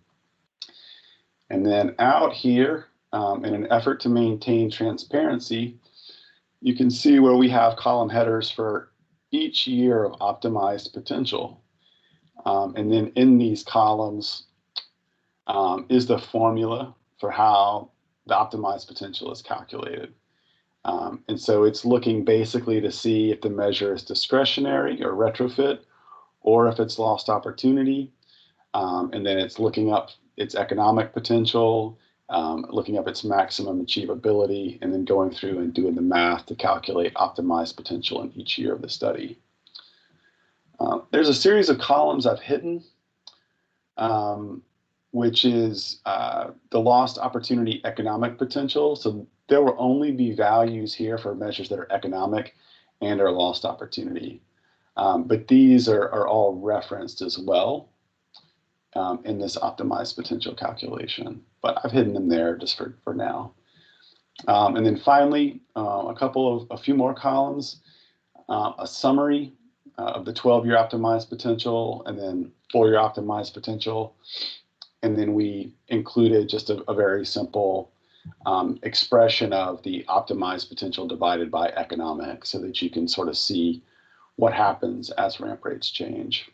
Speaker 2: And then out here, in an effort to maintain transparency, you can see where we have column headers for each year of optimized potential. And then in these columns is the formula for how the optimized potential is calculated. And so it's looking basically to see if the measure is discretionary or retrofit, or if it's lost opportunity. And then it's looking up its economic potential, looking up its maximum achievability, and then going through and doing the math to calculate optimized potential in each year of the study. There's a series of columns I've hidden, which is the lost opportunity economic potential. So there will only be values here for measures that are economic and are lost opportunity. But these are all referenced as well in this optimized potential calculation. But I've hidden them there just for now. And then finally, a few more columns, a summary of the 12-year optimized potential, and then 4-year optimized potential. And then we included just a very simple expression of the optimized potential divided by economic, so that you can sort of see what happens as ramp rates change.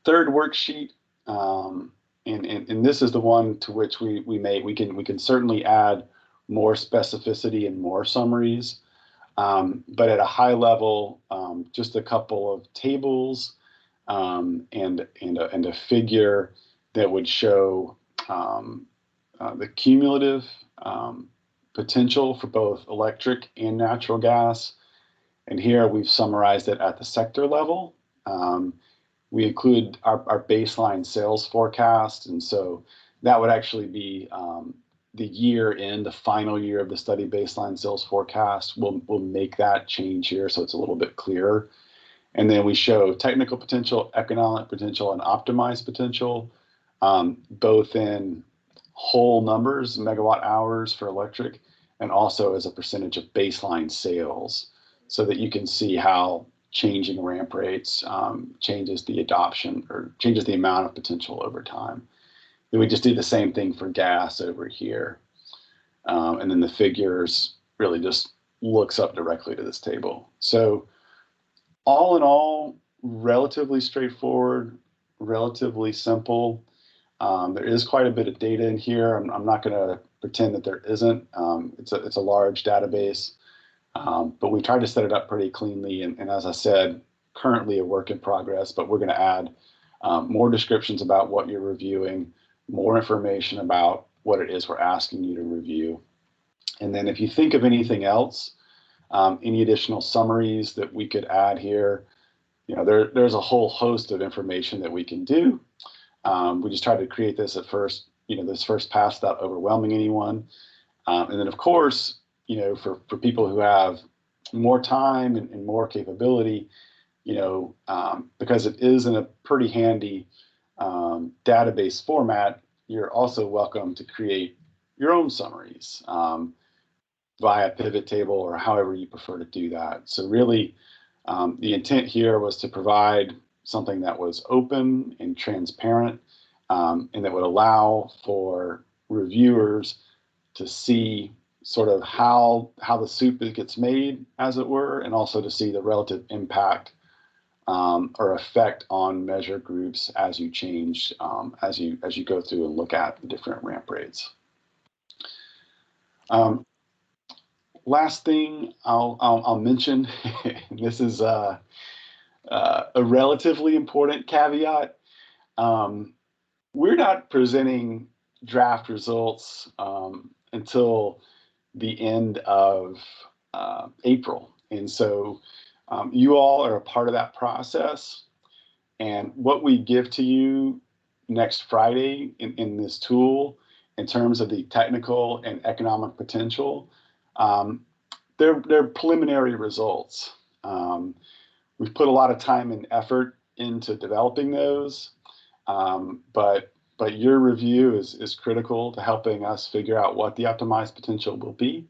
Speaker 2: Third worksheet, and this is the one to which we can certainly add more specificity and more summaries, but at a high level, just a couple of tables and a figure that would show the cumulative potential for both electric and natural gas. And here we've summarized it at the sector level. We include our baseline sales forecast, and so that would actually be the year in the final year of the study baseline sales forecast. We'll make that change here so it's a little bit clearer. And then we show technical potential, economic potential, and optimized potential, both in whole numbers, megawatt hours for electric, and also as a percentage of baseline sales, so that you can see how changing ramp rates changes the adoption or changes the amount of potential over time. Then we just do the same thing for gas over here. And then the figures really just looks up directly to this table. So all in all, relatively straightforward, relatively simple. There is quite a bit of data in here. I'm not going to pretend that there isn't. It's a large database, but we tried to set it up pretty cleanly. And as I said, currently a work in progress, but we're going to add more descriptions about what you're reviewing, more information about what it is we're asking you to review. And then if you think of anything else, any additional summaries that we could add here, there's a whole host of information that we can do. We just tried to create this at first, this first pass without overwhelming anyone. And then of course, for people who have more time and more capability, because it is in a pretty handy database format, you're also welcome to create your own summaries via pivot table or however you prefer to do that. So really, the intent here was to provide something that was open and transparent, and that would allow for reviewers to see sort of how the soup gets made, as it were, and also to see the relative impact or effect on measure groups as you change, as you go through and look at the different ramp rates. Last thing I'll mention, this is a relatively important caveat. We're not presenting draft results until the end of April. And so you all are a part of that process. And what we give to you next Friday in this tool, in terms of the technical and economic potential, they're preliminary results. We've put a lot of time and effort into developing those, but your review is critical to helping us figure out what the optimized potential will be.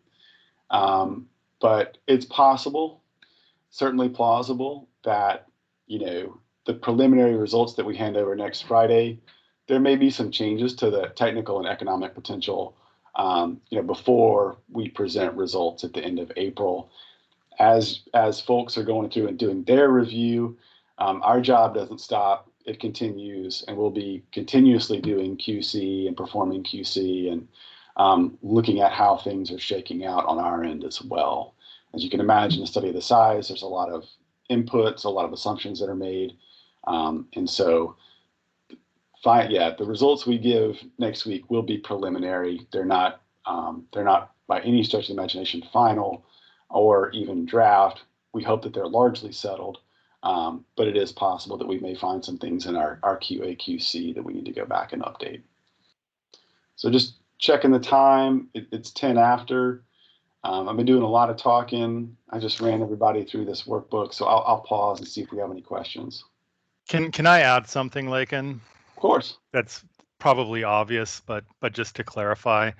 Speaker 2: But it's possible, certainly plausible, that the preliminary results that we hand over next Friday, there may be some changes to the technical and economic potential before we present results at the end of April. As folks are going through and doing their review, our job doesn't stop. It continues, and we'll be continuously doing QC and performing QC and looking at how things are shaking out on our end as well. As you can imagine, a study of the size, there's a lot of inputs, a lot of assumptions that are made. And so, the results we give next week will be preliminary. They're not by any stretch of the imagination final or even draft. We hope that they're largely settled, but it is possible that we may find some things in our QA/QC that we need to go back and update. So just checking the time, it's 10 after. I've been doing a lot of talking. I just ran everybody through this workbook, so I'll pause and see if we have any questions.
Speaker 6: Can I add something, Lakin?
Speaker 2: Of course.
Speaker 6: That's probably obvious, but just to clarify,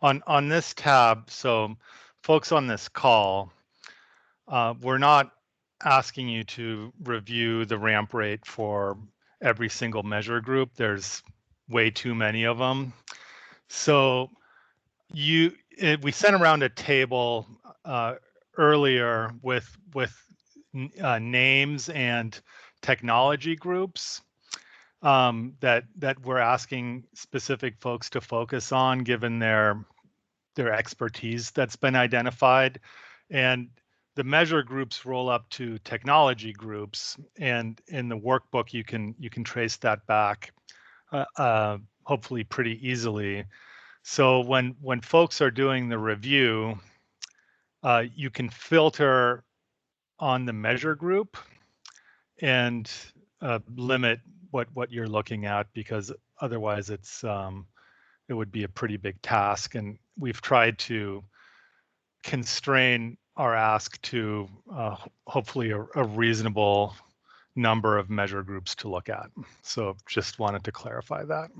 Speaker 6: on this tab, so folks on this call, we're not asking you to review the ramp rate for every single measure group. There's way too many of them. So we sent around a table earlier with names and technology groups that we're asking specific folks to focus on, given their expertise that's been identified. And the measure groups roll up to technology groups, and in the workbook you can trace that back hopefully pretty easily. So when folks are doing the review, you can filter on the measure group and limit what you're looking at, because otherwise it would be a pretty big task. And we've tried to constrain our ask to hopefully a reasonable number of measure groups to look at. So just wanted to clarify that.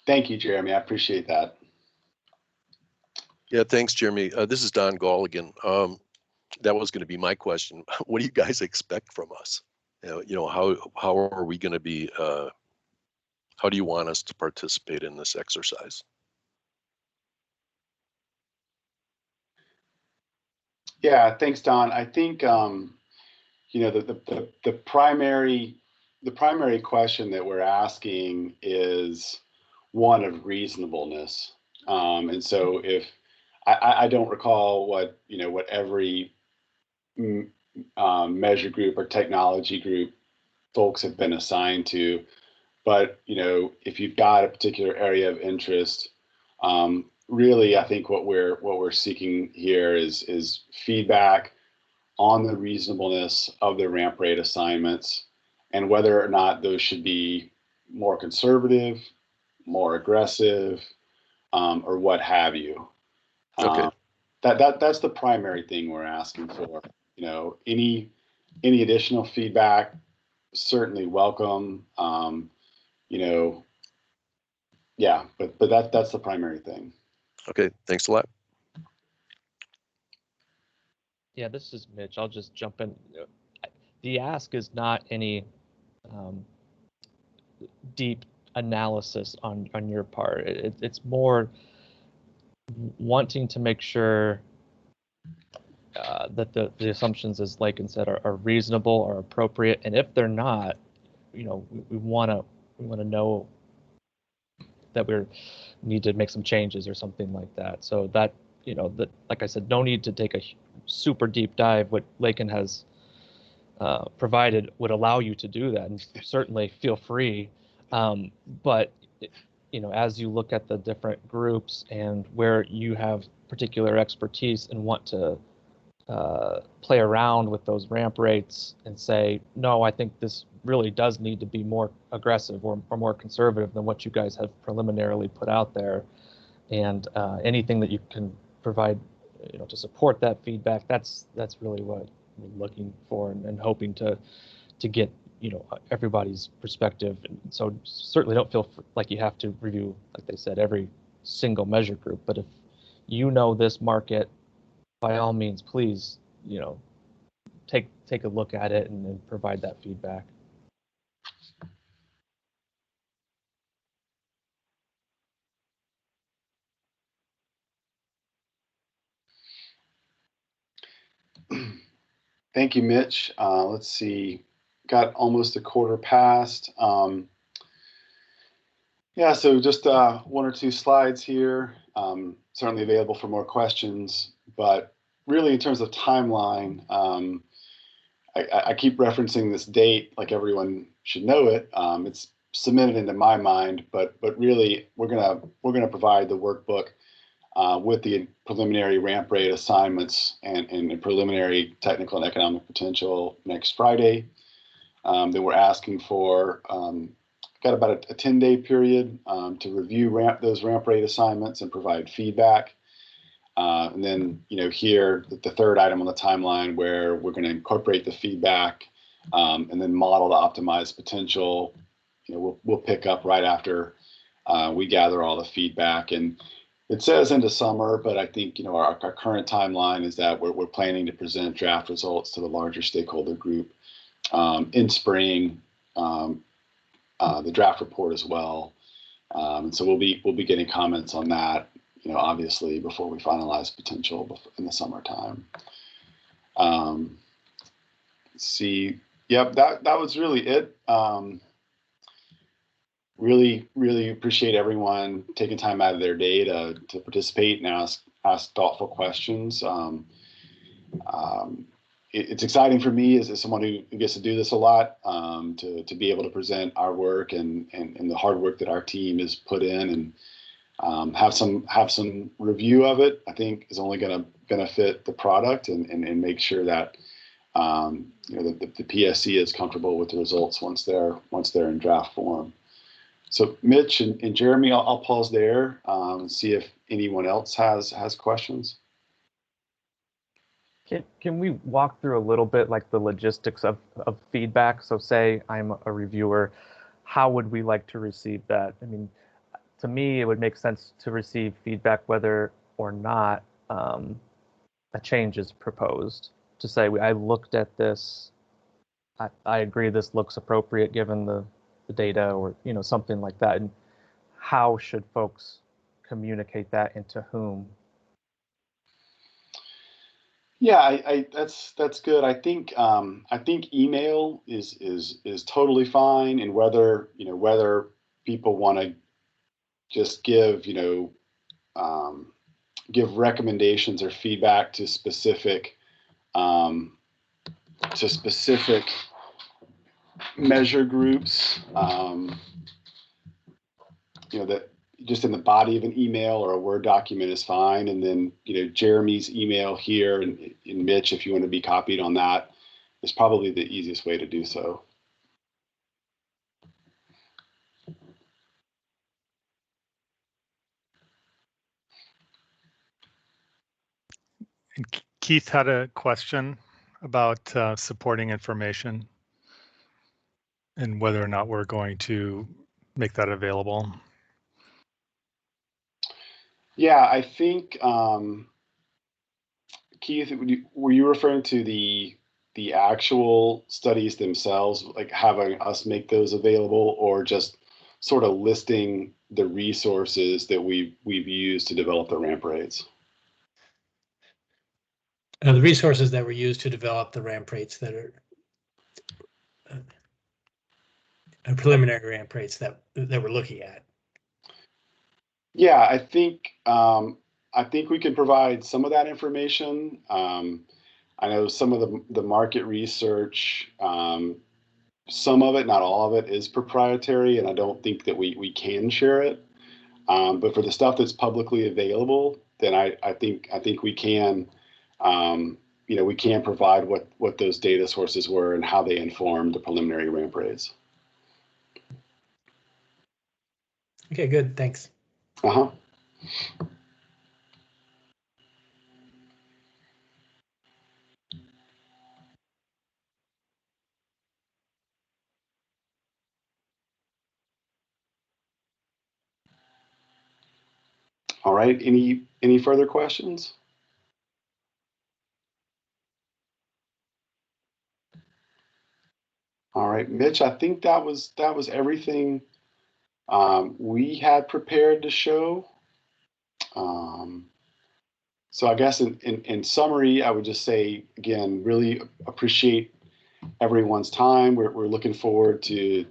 Speaker 2: Thank you, Jeremy. I appreciate that.
Speaker 4: Yeah, thanks, Jeremy. This is Don Gall again. That was going to be my question. What do you guys expect from us? How are we going to be? How do you want us to participate in this exercise?
Speaker 2: Yeah, thanks, Don. I think the primary question that we're asking is one of reasonableness. And so if I don't recall what every measure group or technology group folks have been assigned to, but if you've got a particular area of interest, really I think what we're seeking here is feedback on the reasonableness of the ramp rate assignments and whether or not those should be more conservative, more aggressive, or what have you.
Speaker 4: Okay.
Speaker 2: That's the primary thing we're asking for. Any additional feedback, certainly welcome. Yeah, but that's the primary thing.
Speaker 4: Okay, thanks a lot.
Speaker 1: Yeah, this is Mitch. I'll just jump in. The ask is not any deep analysis on your part. It's more wanting to make sure that the assumptions, as Lakin said, are reasonable or appropriate, and if they're not, we want to know that we need to make some changes or something like that. So that that, like I said, no need to take a super deep dive. What Lakin has provided would allow you to do that, and certainly feel free. But as you look at the different groups and where you have particular expertise and want to play around with those ramp rates and say, no, I think this really does need to be more aggressive or more conservative than what you guys have preliminarily put out there. And anything that you can provide, to support that feedback, that's really what we're looking for and hoping to get, everybody's perspective. And so certainly don't feel like you have to review, like they said, every single measure group. But if this market, by all means, please, take a look at it and provide that feedback.
Speaker 2: Thank you, Mitch. Let's see, got almost a quarter past. Yeah, so just one or two slides here, certainly available for more questions, but really in terms of timeline, I keep referencing this date like everyone should know it. It's cemented into my mind, but really we're gonna provide the workbook with the preliminary ramp rate assignments and preliminary technical and economic potential next Friday. Then we're asking for, got about a 10-day period to review those ramp rate assignments and provide feedback. And then, here, the third item on the timeline where we're going to incorporate the feedback and then model the optimized potential, we'll pick up right after we gather all the feedback. And it says into summer, but I think, our current timeline is that we're planning to present draft results to the larger stakeholder group in spring, the draft report as well. And so we'll be getting comments on that, obviously before we finalize potential in the summertime. Let's see. Yep, that was really it. Really appreciate everyone taking time out of their day to participate and ask thoughtful questions. It's exciting for me as someone who gets to do this a lot, to be able to present our work and the hard work that our team has put in, and have some review of it. I think is only going to benefit the product and make sure that the PSC is comfortable with the results once they're in draft form. So Mitch and Jeremy, I'll pause there and see if anyone else has questions.
Speaker 1: Can we walk through a little bit like the logistics of feedback? So say I'm a reviewer, how would we like to receive that? I mean, to me, it would make sense to receive feedback whether or not a change is proposed. To say, I looked at this, I agree this looks appropriate given the data, or something like that. And how should folks communicate that, and to whom?
Speaker 2: Yeah, that's good. I think email is totally fine, and whether people want to just give give recommendations or feedback to specific measure groups, that just in the body of an email or a Word document is fine. And then, Jeremy's email here and Mitch, if you want to be copied on that, is probably the easiest way to do so.
Speaker 6: And Keith had a question about supporting information and whether or not we're going to make that available.
Speaker 2: Yeah, I think, Keith, were you referring to the actual studies themselves, like having us make those available, or just sort of listing the resources that we've used to develop the ramp rates.
Speaker 7: The resources that were used to develop the ramp rates that are preliminary ramp rates that we're looking at.
Speaker 2: Yeah, I think we can provide some of that information. I know some of the market research, some of it, not all of it, is proprietary, and I don't think that we can share it. But for the stuff that's publicly available, then I think we can, we can provide what those data sources were and how they informed the preliminary ramp rates.
Speaker 7: Okay, good. Thanks.
Speaker 2: Uh-huh. All right. Any further questions? All right, Mitch, I think that was everything we had prepared to show. So I guess in summary, I would just say, again, really appreciate everyone's time. We're looking forward to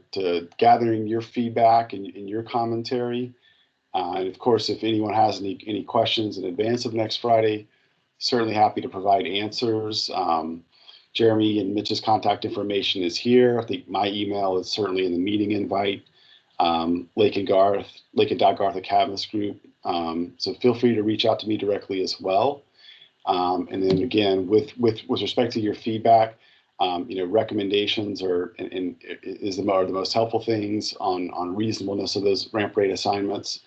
Speaker 2: gathering your feedback and your commentary. And of course, if anyone has any questions in advance of next Friday, certainly happy to provide answers. Jeremy and Mitch's contact information is here. I think my email is certainly in the meeting invite. Lake&Garth@Cadmus Group. So feel free to reach out to me directly as well. And then again, with respect to your feedback, recommendations are the most helpful things on reasonableness of those ramp rate assignments,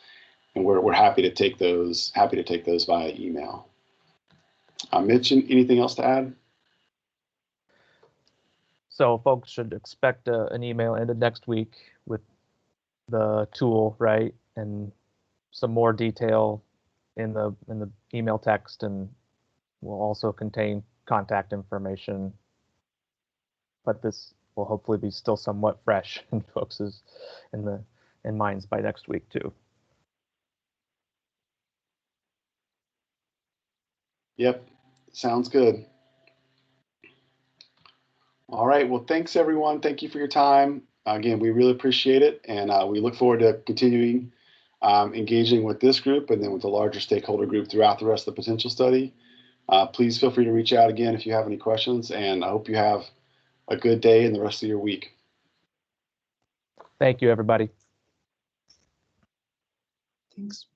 Speaker 2: and we're happy to take those via email. Mitch, anything else to add?
Speaker 1: So folks should expect an email ended next week with the tool, right, and some more detail in the email text, and will also contain contact information. But this will hopefully be still somewhat fresh in folks' in minds by next week too.
Speaker 2: Yep, sounds good. All right, well, thanks everyone. Thank you for your time. Again, we really appreciate it, and we look forward to continuing engaging with this group and then with the larger stakeholder group throughout the rest of the potential study. Please feel free to reach out again if you have any questions, and I hope you have a good day and the rest of your week.
Speaker 1: Thank you, everybody.
Speaker 3: Thanks.